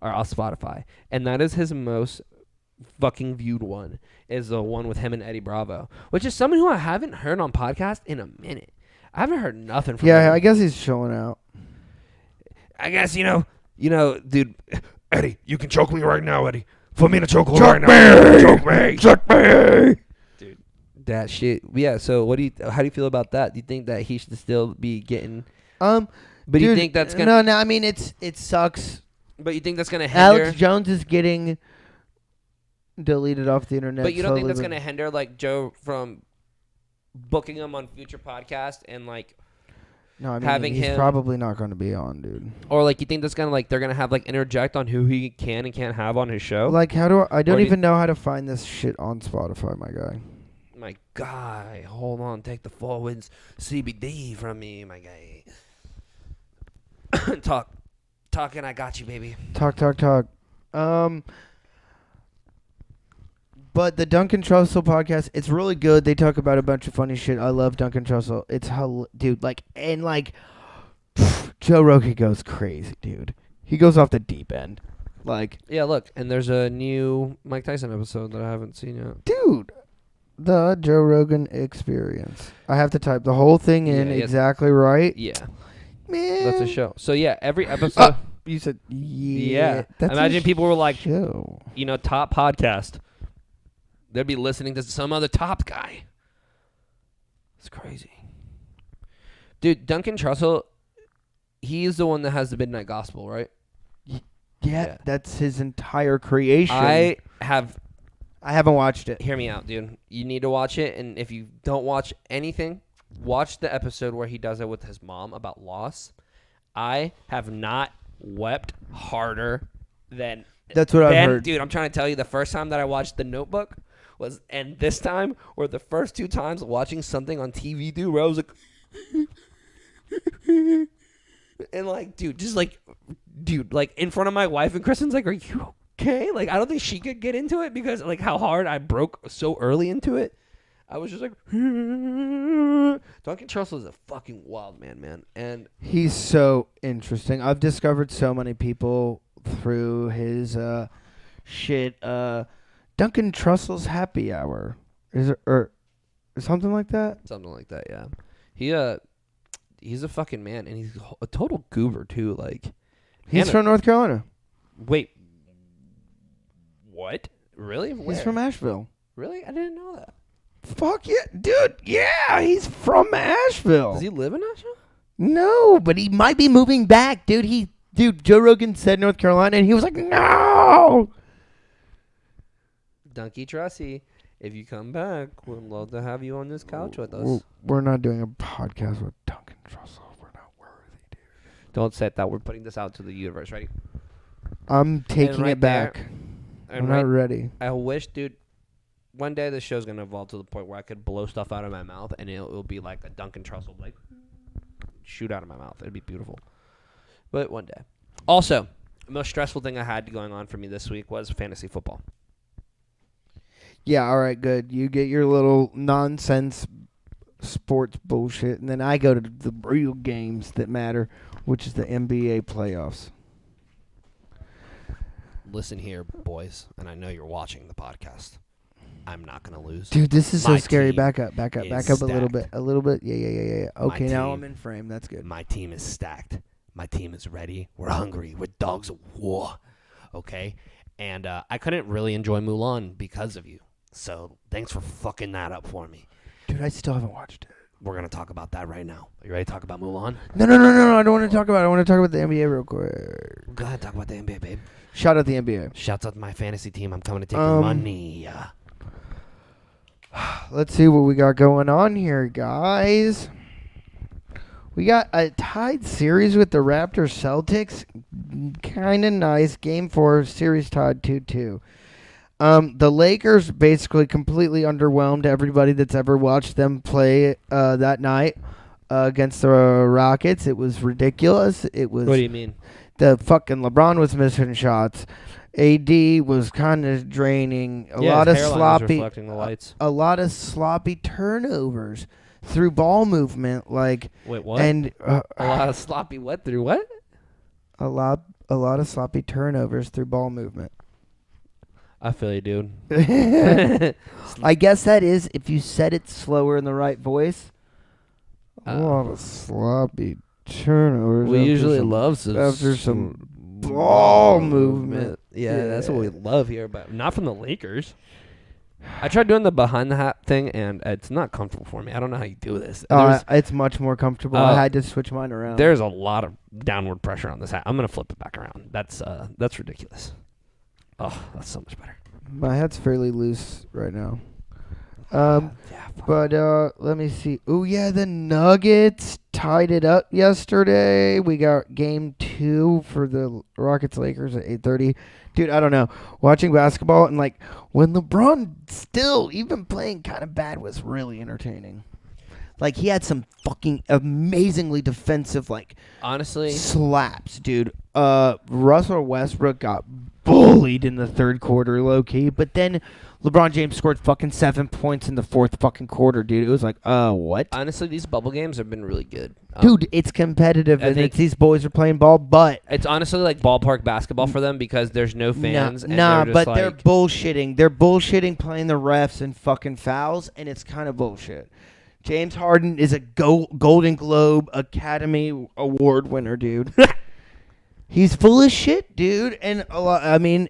are on Spotify. And that is his most fucking viewed one, is the one with him and Eddie Bravo, which is someone who I haven't heard on podcast in a minute. I haven't heard nothing from him. Yeah, I guess he's chilling out. I guess, you know, dude, Eddie, you can choke me right now, Eddie. Put me in a chokehold right now. Choke me. Choke me. Dude, that shit. Yeah, so how do you feel about that? Do you think that he should still be getting, but Dude, do you think that's going to, No, I mean it sucks. but you think that's going to hinder, Alex Jones is getting deleted off the internet. but you don't think that's slowly, going to hinder, like, Joe from booking him on future podcasts and, like, No, I mean having he's him- probably not going to be on, dude. or, like, you think that's going to, like, they're going to have, like, interject on who he can and can't have on his show? Like, how do I don't Or do you- even know how to find this shit on Spotify, my guy. My guy, hold on, take the 4 Wins CBD from me, my guy. Talking, I got you, baby. Talk. But the Duncan Trussell podcast, it's really good. They talk about a bunch of funny shit. I love Duncan Trussell. It's dude, like, and like, Joe Rogan goes crazy, dude. He goes off the deep end. Like, Yeah, look, and there's a new Mike Tyson episode that I haven't seen yet. dude, the Joe Rogan experience. I have to type the whole thing in Yeah, exactly right. Yeah, Man. that's a show. So yeah, every episode. You said, Yeah. That's Imagine people were like, show. top podcast. They'd be listening to some other top guy. It's crazy. Dude, Duncan Trussell, he's the one that has the Midnight Gospel, right? Yeah, that's his entire creation. I haven't watched it. Hear me out, dude. You need to watch it, and if you don't watch anything, watch the episode where he does it with his mom about loss. I have not wept harder than That's what I've heard. Dude, I'm trying to tell you, the first time that I watched The Notebook and this time were the first 2 times watching something on TV, dude, where I was like, and like, dude, like in front of my wife, and Kristen's like, are you okay? Like, I don't think she could get into it because like how hard I broke so early into it. I was just like, Duncan Trussell is a fucking wild man. And He's so interesting. I've discovered so many people through his shit. Duncan Trussell's Happy Hour. Is it or something like that? something like that, yeah. He's a fucking man, and he's a total goober too. Like, He's from North Carolina. wait, what? Really? He's from Asheville. Really? I didn't know that. fuck yeah, dude. Yeah, he's from Asheville. Does he live in Asheville? No, but he might be moving back, dude. Joe Rogan said North Carolina, and he was like, no. Dunky Trusty, if you come back, we'd love to have you on this couch with us. We're not doing a podcast with Duncan Trussell. We're not worthy, dude. Don't say that. We're putting this out to the universe. Ready? I'm taking right it back. I'm not ready. I wish, dude, one day this show's going to evolve to the point where I could blow stuff out of my mouth, and it'll be like a Duncan Trussell, like, shoot out of my mouth. It'd be beautiful. But one day. Also, the most stressful thing I had going on for me this week was fantasy football. Yeah, all right, good. You get your little nonsense sports bullshit, and then I go to the real games that matter, which is the NBA playoffs. Listen here, boys, and I know you're watching the podcast. I'm not going to lose. Dude, this is so My scary. team Back up a little bit. A little bit. Yeah. Okay, now I'm in frame. That's good. My team is stacked. My team is ready. We're hungry. We're dogs of war. Okay? And I couldn't really enjoy Mulan because of you. So thanks for fucking that up for me. Dude, I still haven't watched it. We're going to talk about that right now. Are you ready to talk about Mulan? No. I don't want to talk about it. I want to talk about the NBA real quick. Go ahead, talk about the NBA, babe. Shout out the NBA. Shouts out to my fantasy team. I'm coming to take your money. Let's see what we got going on here, guys. We got a tied series with the Raptors Celtics. Kind of nice. Game 4, series tied 2-2. The Lakers basically completely underwhelmed everybody that's ever watched them play that night against the Rockets. It was ridiculous. What do you mean? The fucking LeBron was missing shots. AD was kind of draining. A lot of sloppy turnovers through ball movement. Like, wait, what? And a lot of sloppy what through what? A lot of sloppy turnovers through ball movement. I feel you, dude. I guess that is if you said it slower in the right voice. A lot of sloppy turnovers. We usually love some ball movement. Yeah, that's what we love here, but not from the Lakers. I tried doing the behind the hat thing, and it's not comfortable for me. I don't know how you do this. It's much more comfortable. I had to switch mine around. There's a lot of downward pressure on this hat. I'm gonna flip it back around. That's ridiculous. Oh, that's so much better. My hat's fairly loose right now. But let me see. Oh yeah, the Nuggets tied it up yesterday. We got game 2 for the Rockets Lakers at 8:30. Dude, I don't know. Watching basketball and like when LeBron still even playing kind of bad was really entertaining. Like he had some fucking amazingly defensive honestly slaps, dude. Russell Westbrook got bullied in the third quarter, low key, but then LeBron James scored fucking 7 points in the fourth fucking quarter, dude. It was like, what? Honestly, these bubble games have been really good. Dude, it's competitive, and these boys are playing ball, but... It's honestly like ballpark basketball for them because there's no fans. But they're bullshitting. They're bullshitting playing the refs and fucking fouls, and it's kind of bullshit. James Harden is a Golden Globe Academy Award winner, dude. He's full of shit, dude. And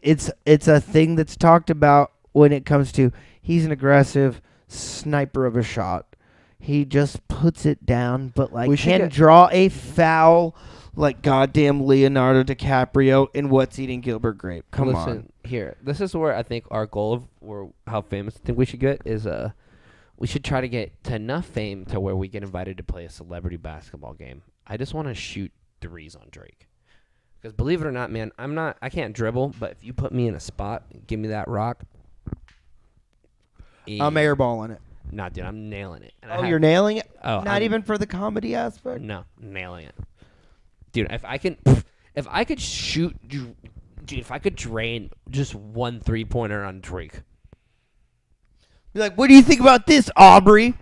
it's a thing that's talked about when it comes to he's an aggressive sniper of a shot. He just puts it down, but can draw a foul like goddamn Leonardo DiCaprio in What's Eating Gilbert Grape. Come on. Here. This is where I think our goal or how famous I think we should get is we should try to get to enough fame to where we get invited to play a celebrity basketball game. I just want to shoot threes on Drake. Because believe it or not, man, I can't dribble, but if you put me in a spot, give me that rock. I'm airballing it. Nah, dude, I'm nailing it. You're nailing it? Oh, Not even for the comedy aspect? No, nailing it. Dude, if I could shoot, dude, if I could drain just one 3-pointer on Drake. Be like, what do you think about this, Aubrey?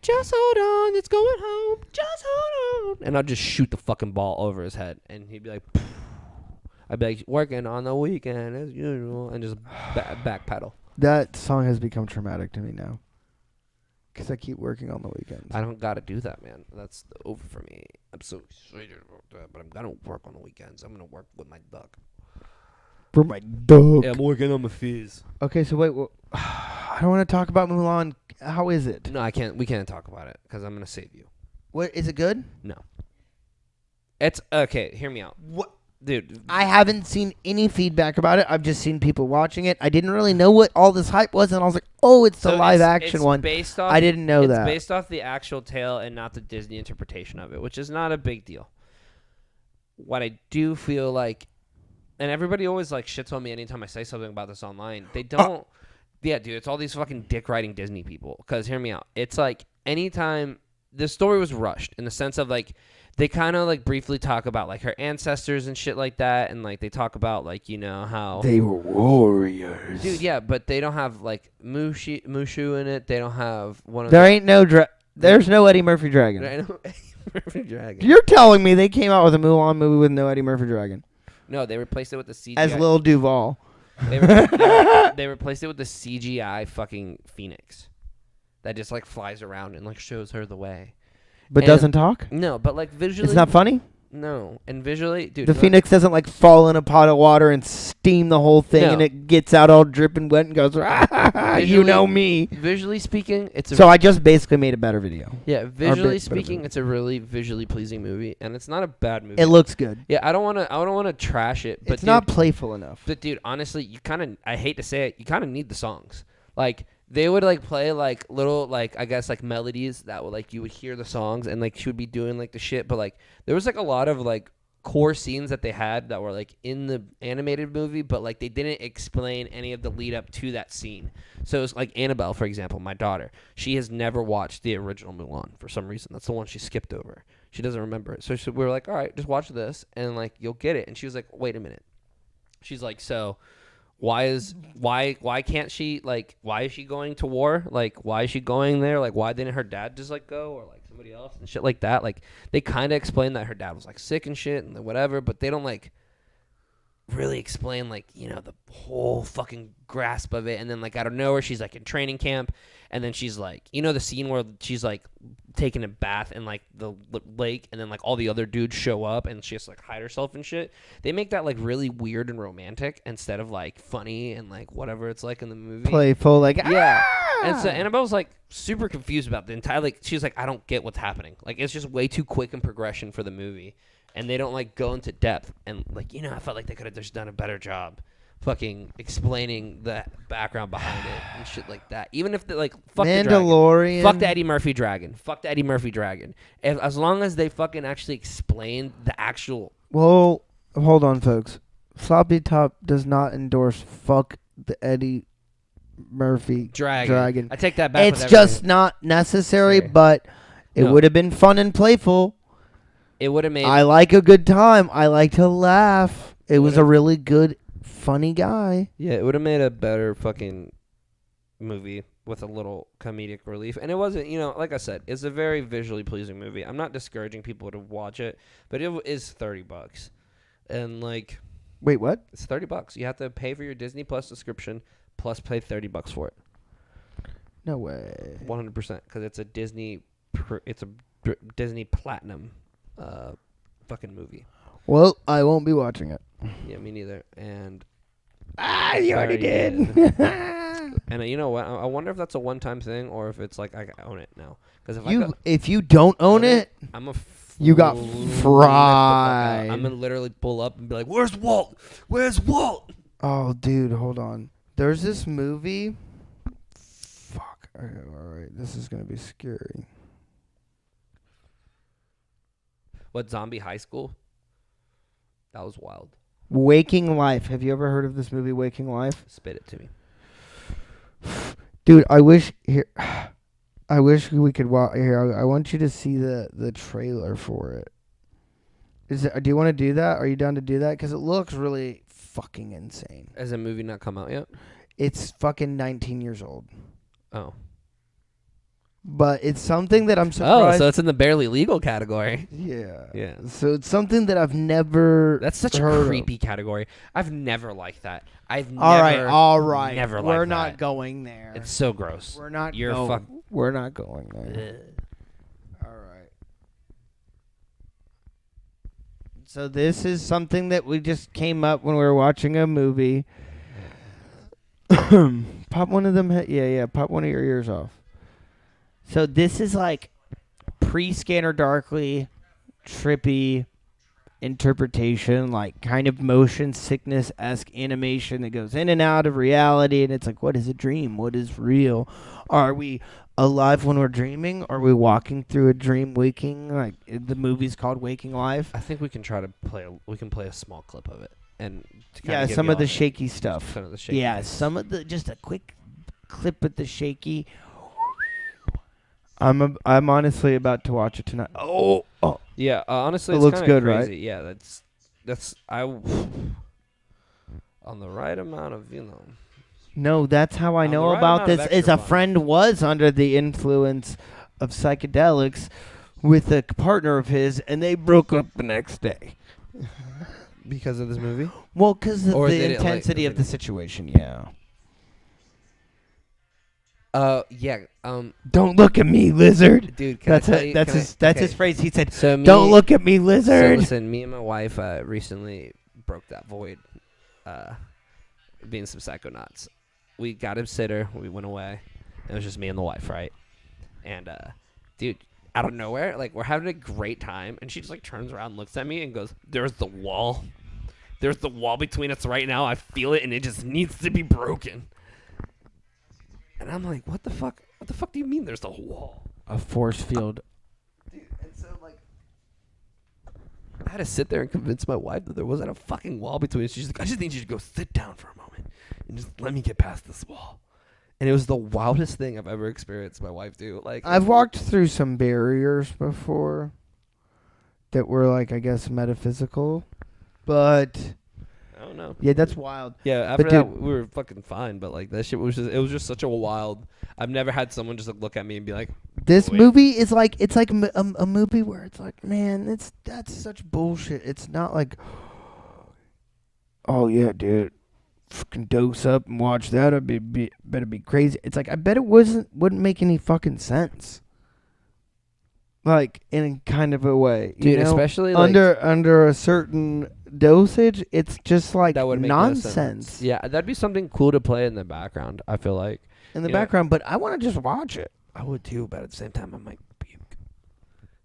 Just hold on, it's going home. Just hold on. And I'll just shoot the fucking ball over his head. And he'd be like, poof. I'd be like, working on the weekend as usual. And just backpedal. That song has become traumatic to me now. Because I keep working on the weekends. I don't got to do that, man. That's over for me. I'm so excited about that. But I'm going to work on the weekends. I'm going to work with my duck. For my dog. Yeah, I'm working on my fees. Okay, so wait. I don't want to talk about Mulan. How is it? No, I can't. We can't talk about it because I'm gonna save you. What is it good? No. It's okay. Hear me out. What? Dude, I haven't seen any feedback about it. I've just seen people watching it. I didn't really know what all this hype was, and I was like, "Oh, it's the live action one." Based off, I didn't know that. It's based off the actual tale and not the Disney interpretation of it, which is not a big deal. What I do feel like, and everybody always like shits on me anytime I say something about this online. They don't. Yeah, dude, it's all these fucking dick riding Disney people. Because hear me out. It's like anytime the story was rushed in the sense of like. They kind of like briefly talk about like her ancestors and shit like that, and like they talk about like how they were warriors, dude. Yeah, but they don't have like Mushu in it. They don't have one of. There ain't no there's no Eddie Murphy dragon. There ain't no Eddie Murphy dragon. You're telling me they came out with a Mulan movie with no Eddie Murphy dragon? No, they replaced it with the CGI as Lil Duval. They replaced it with the CGI fucking phoenix that just like flies around and like shows her the way. But doesn't talk? No, but like visually. It's not funny? No. And visually, dude. The phoenix doesn't like fall in a pot of water and steam the whole thing and it gets out all dripping wet and goes, you know me. Visually speaking, it's so I just basically made a better video. Yeah, visually speaking, it's a really visually pleasing movie, and it's not a bad movie. It looks good. Yeah, I don't want to trash it, but it's not playful enough. But dude, honestly, I hate to say it, you kind of need the songs. Like they would like play like little like I guess like melodies that would like you would hear the songs and like she would be doing like the shit, but like there was like a lot of like core scenes that they had that were like in the animated movie, but like they didn't explain any of the lead up to that scene. So it's like Annabelle, for example, my daughter, she has never watched the original Mulan for some reason. That's the one she skipped over. She doesn't remember it. So we were like, all right, just watch this and like you'll get it. And she was like, wait a minute. She's like, so why can't she like why is she going to war? Like why is she going there? Like why didn't her dad just like go or like somebody else and shit like that? Like they kind of explain that her dad was like sick and shit and whatever, but they don't like really explain like the whole fucking grasp of it. And then like out of nowhere she's like in training camp and then she's like the scene where she's like taking a bath in like the lake and then like all the other dudes show up and she has to like hide herself and shit. They make that like really weird and romantic instead of like funny and like whatever it's like in the movie. Playful, like yeah. And so Annabelle's like super confused about the entire like she's like I don't get what's happening. Like it's just way too quick in progression for the movie. And they don't like go into depth and like I felt like they could have just done a better job fucking explaining the background behind it and shit like that. Even if they like fuck Mandalorian, the dragon. Fuck the Eddie Murphy dragon. Fuck the Eddie Murphy dragon. As long as they fucking actually explain the actual. Well, hold on, folks. Floppy Top does not endorse fuck the Eddie Murphy dragon. I take that back. It's just not necessary, but it would have been fun and playful. It would have made. I like a good time. I like to laugh. It was a really good, funny guy. Yeah, it would have made a better fucking movie with a little comedic relief. And it wasn't, like I said, it's a very visually pleasing movie. I'm not discouraging people to watch it, but it is $30. And like, wait, what? It's $30. You have to pay for your Disney Plus subscription plus pay $30 for it. No way. 100%, because it's a Disney Platinum fucking movie. Well, I won't be watching it. Yeah, me neither. And you already did. And you know what? I wonder if that's a one-time thing or if it's like I own it now. Because if you don't own it, I'm a you got fried. I'm gonna literally pull up and be like, "Where's Walt? Where's Walt?" Oh, dude, hold on. There's this movie. Fuck. All right, this is gonna be scary. What, Zombie High School? That was wild. Waking Life. Have you ever heard of this movie, Waking Life? Spit it to me. Dude, I wish we could watch here. I want you to see the trailer for it. Do you want to do that? Are you down to do that? Because it looks really fucking insane. Has the movie not come out yet? It's fucking 19 years old. Oh. But it's something that I'm surprised. Oh, so it's in the barely legal category. Yeah. Yeah. So it's something that I've never That's such a creepy category. I've never liked that. All right. Never liked that. We're not going there. It's so gross. We're not We're not going there. All right. So this is something that we just came up when we were watching a movie. Pop one of them. Pop one of your ears off. So this is like pre-Scanner Darkly, trippy interpretation, like kind of motion sickness-esque animation that goes in and out of reality, and it's like, what is a dream? What is real? Are we alive when we're dreaming? Are we walking through a dream waking? Like the movie's called Waking Life. I think we can try to play. We can play a small clip of it, and Some of the shaky stuff. Some of the shaky Yeah, things. some of the just a quick clip of the shaky. I'm honestly about to watch it tonight. Oh. Yeah, honestly, It it's looks kinda good, right? crazy. Yeah, that's on the right amount of No, that's how I On know the right about amount of this. extra Is a fun. friend was under the influence of psychedelics with a partner of his, and they broke up the next day. because of this movie. Well, because of Or the did it, like, intensity of the situation. Yeah. Yeah. Don't look at me, lizard. Dude, can That's I tell you, that's can I- his that's okay. his phrase. He said, So "Don't look at me, lizard." So listen, me and my wife recently broke that void, being some psychonauts. We got a sitter. We went away. It was just me and the wife, right? And dude, out of nowhere, like we're having a great time, and she just like turns around, looks at me, and goes, "There's the wall. There's the wall between us right now. I feel it, and it just needs to be broken." And I'm like, "What the fuck? What the fuck do you mean? There's the wall?" A force field. Dude, and so like, I had to sit there and convince my wife that there wasn't a fucking wall between us. She's like, "I just need you to go sit down for a moment and just let me get past this wall." And it was the wildest thing I've ever experienced my wife do. Like, I've walked through some barriers before that were like, I guess, metaphysical, but I don't know. yeah, that's wild. Yeah, after But that dude- we were fucking fine, but like that shit was just, it was just such a wild. I've never had someone just like, look at me and be like, This Wait. movie is like, it's like a movie where it's like, man, that's such bullshit. It's not like, oh yeah, dude, fucking dose up and watch that. It'd better be crazy. It's like, I bet it wouldn't make any fucking sense. Like in kind of a way, dude, you know? especially like, under a certain dosage, it's just like that would make no sense. nonsense Yeah, that'd be something cool to play in the background. I feel like in the you know- background, but I want to just watch it. I would too, but at the same time, I might puke.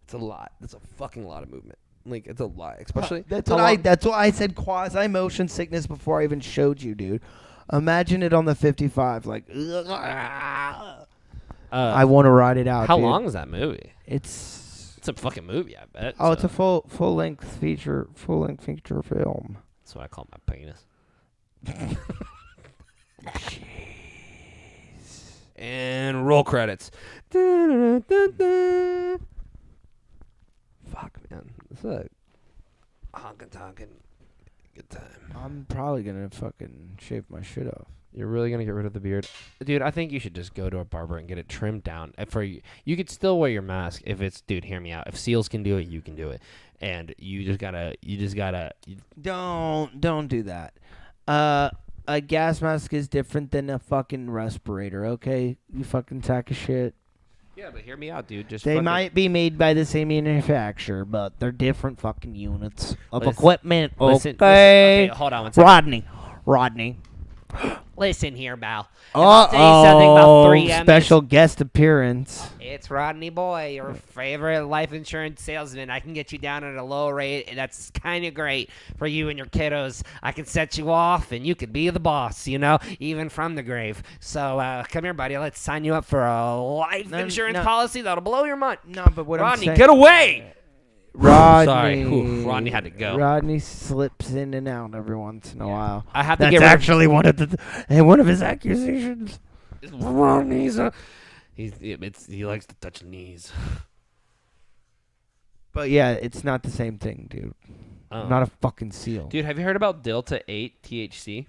It's a lot. It's a fucking lot of movement. Like it's a lot, especially. That's how what I. long- That's why I said quasi motion sickness before I even showed you, dude. Imagine it on the 55. Like, I want to ride it out. How dude. long is that movie? It's It's a fucking movie, I bet. it's a so full length feature film. that's what I call my penis. And roll credits. Fuck, man. This is a honkin' tonkin' good time. I'm probably gonna fucking shave my shit off. You're really gonna get rid of the beard, dude? I think you should just go to a barber and get it trimmed down. For you could still wear your mask if it's, dude. Hear me out. If SEALs can do it, you can do it. And you just gotta. Don't do that. A gas mask is different than a fucking respirator. Okay, you fucking sack of shit. Yeah, but hear me out, dude. Just They fucking- might be made by the same manufacturer, but they're different fucking units of Listen- equipment. Listen, Okay. okay, hold on one second. Rodney. Listen here, Mal. Uh say something about 3M. Special guest appearance. It's Rodney Boy, your favorite life insurance salesman. I can get you down at a low rate, and that's kind of great for you and your kiddos. I can set you off, and you could be the boss, you know, even from the grave. So come here, buddy. Let's sign you up for a life insurance policy that'll blow your mind. No, but what Rodney, I'm saying, get away! Rodney. Sorry, Rodney had to go. Rodney slips in and out every once in a while. I have to That's get rid actually one of his accusations. of Rodney's. He likes to touch knees. But yeah, it's not the same thing, dude. Oh. Not a fucking seal. Dude, have you heard about Delta 8 THC?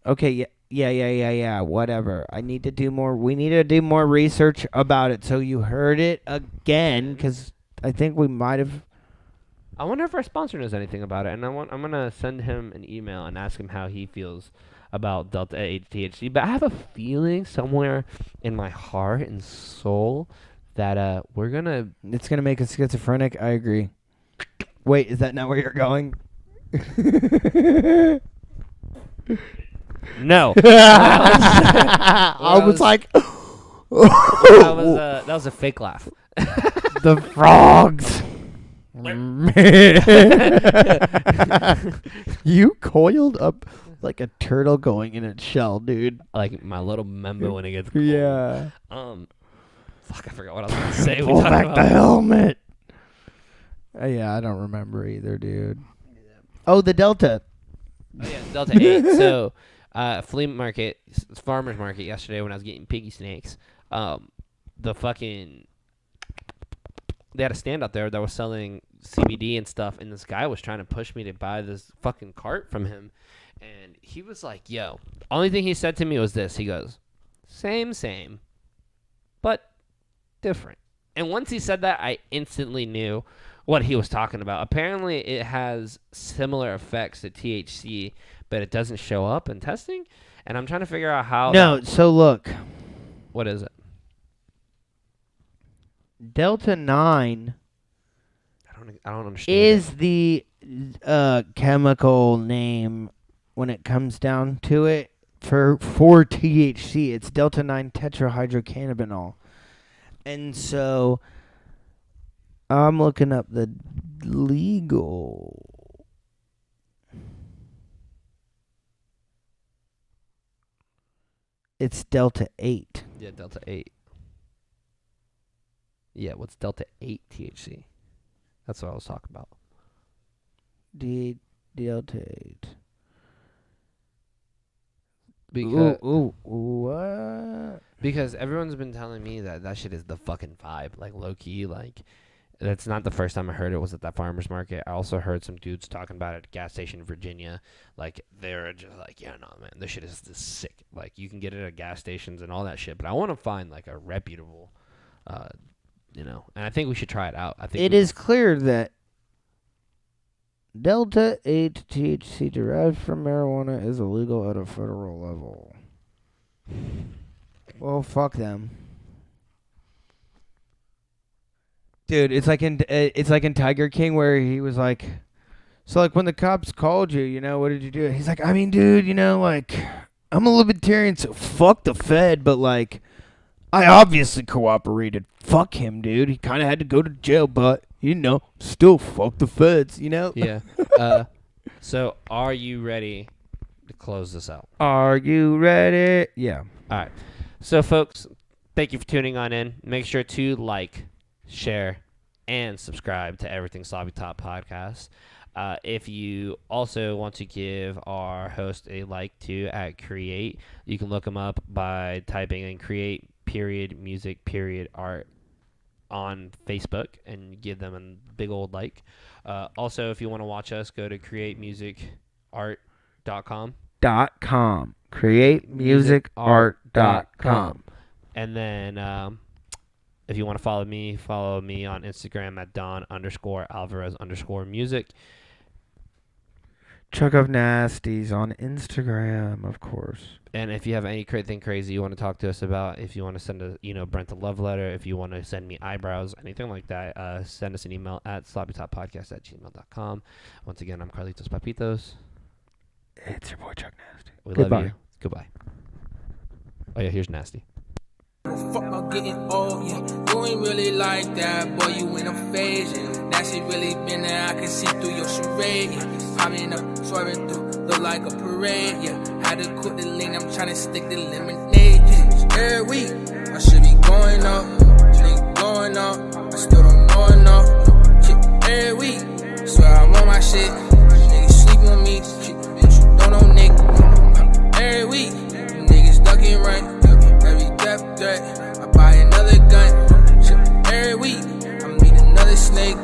Okay, yeah. Whatever. I need to do more. We need to do more research about it. So you heard it again, because I think we might have. I wonder if our sponsor knows anything about it, and I'm gonna send him an email and ask him how he feels about Delta 8 THC. But I have a feeling somewhere in my heart and soul that we're gonna. It's gonna make us schizophrenic. I agree. Wait, is that not where you're going? No. I was like, that was a fake laugh. the frogs. You coiled up like a turtle going in its shell, dude. Like my little member when it gets cold. Yeah. Fuck, I forgot what I was gonna say. Pull back the helmet. Yeah, I don't remember either, dude. Oh, the Delta. Oh yeah, Delta 8. So, flea market, farmer's market yesterday when I was getting piggy snakes. They had a stand out there that was selling CBD and stuff, and this guy was trying to push me to buy this fucking cart from him. And he was like, yo, only thing he said to me was this. He goes, same, but different. And once he said that, I instantly knew what he was talking about. Apparently, it has similar effects to THC, but it doesn't show up in testing. And I'm trying to figure out how. No, so look. What is it? Delta 9 I don't understand. is the chemical name when it comes down to it for THC. It's Delta 9 tetrahydrocannabinol. And so I'm looking up the legal. It's Delta 8. Yeah, Delta 8. Yeah, what's Delta 8 THC? That's what I was talking about. Delta 8. Because, what? Because everyone's been telling me that shit is the fucking vibe. Like, low-key, like, that's not the first time I heard it was at that farmer's market. I also heard some dudes talking about it at a gas station in Virginia. Like, they're just like, yeah, no, man, this shit is just sick. Like, you can get it at gas stations and all that shit. But I want to find, like, a reputable, and I think we should try it out. I think it is clear that Delta 8 THC derived from marijuana is illegal at a federal level. Well, fuck them. Dude, it's like in Tiger King where he was like, so like when the cops called you, what did you do? He's like, I mean, dude, like I'm a libertarian, so fuck the Fed, but like I obviously cooperated. Fuck him, dude. He kind of had to go to jail, but still fuck the Feds, Yeah. So are you ready to close this out? Are you ready? Yeah. All right. So, folks, thank you for tuning on in. Make sure to like, share, and subscribe to Everything Sloppy Top Podcast. If you also want to give our host a like too at Create, you can look them up by typing in Create _music _art on Facebook and give them a big old like. Also, if you want to watch us, go to createmusicart.com. createmusicart.com. And then if you want to follow me on Instagram at Don_Alvarez_music. Chuck of Nasties on Instagram, of course. And if you have anything crazy you want to talk to us about, if you want to send Brent a love letter, if you want to send me eyebrows, anything like that, send us an email at sloppytoppodcast@gmail.com. Once again, I'm Carlitos Papitos. It's your boy Chuck Nasty. We love you. Goodbye. Oh yeah, here's Nasty. Fuck about getting old, yeah. You ain't really like that, boy. You in a phase, yeah. That shit really been there. I can see through your charade, yeah. Popping up, swerving through, look like a parade, yeah. Had to quit the lean, I'm tryna stick the lemonade, yeah. Every week, I should be going up, nigga going up. I still don't know enough, shit. Every week, swear I'm on my shit. Niggas sleep on me, shit. Bitch, you don't know Nick. Every week, niggas ducking right. Every death threat, I buy another gun. Shit, every week, I meet another snake.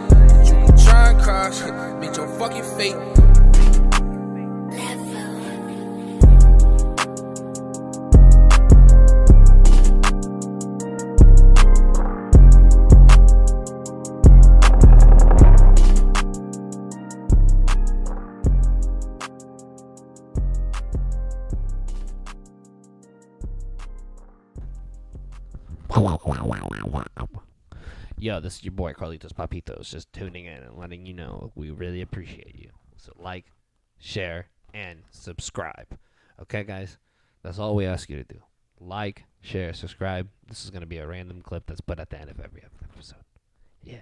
You can try and cross, bitch, your fucking fate. Yo, this is your boy Carlitos Papitos, just tuning in and letting you know we really appreciate you. So like, share, and subscribe. Okay, guys? That's all we ask you to do. Like, share, subscribe. This is going to be a random clip that's put at the end of every episode. Yeah.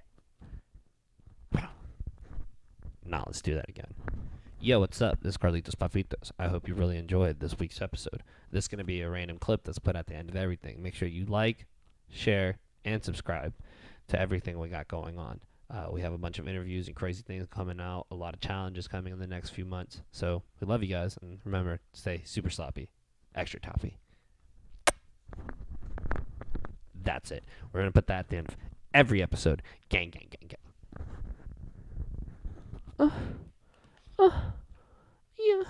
Now let's do that again. Yo, what's up? This is Carlitos Papitos. I hope you really enjoyed this week's episode. This is going to be a random clip that's put at the end of everything. Make sure you like, share, and subscribe to everything we got going on. We have a bunch of interviews and crazy things coming out, a lot of challenges coming in the next few months. So we love you guys, and remember, stay super sloppy, extra toffee. That's it. We're going to put that at the end of every episode. Gang, gang, gang, gang. Yeah.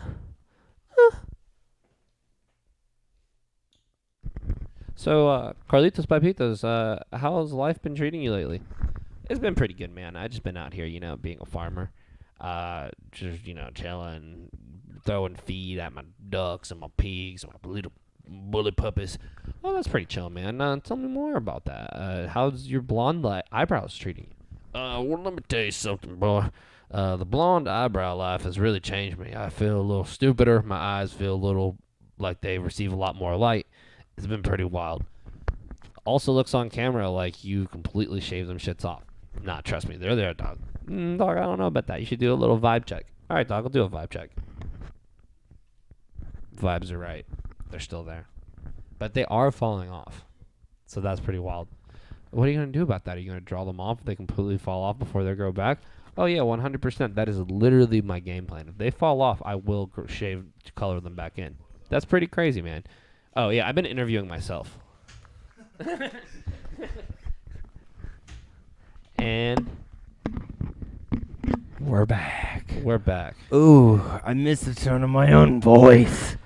So, Carlitos Papitos, how's life been treating you lately? It's been pretty good, man. I just been out here, being a farmer. Just, chilling, throwing feed at my ducks and my pigs and my little bully puppies. Oh, that's pretty chill, man. Tell me more about that. How's your blonde eyebrows treating you? Well, let me tell you something, boy. The blonde eyebrow life has really changed me. I feel a little stupider. My eyes feel a little like they receive a lot more light. It's been pretty wild. Also looks on camera like you completely shave them shits off. Nah, trust me, they're there, dog. Dog, I don't know about that. You should do a little vibe check. All right, dog, I'll do a vibe check. Vibes are right. They're still there. But they are falling off. So that's pretty wild. What are you going to do about that? Are you going to draw them off if they completely fall off before they grow back? Oh, yeah, 100%. That is literally my game plan. If they fall off, I will shave to color them back in. That's pretty crazy, man. Oh, yeah, I've been interviewing myself. And We're back. we're back. Ooh, I miss the tone of my own voice.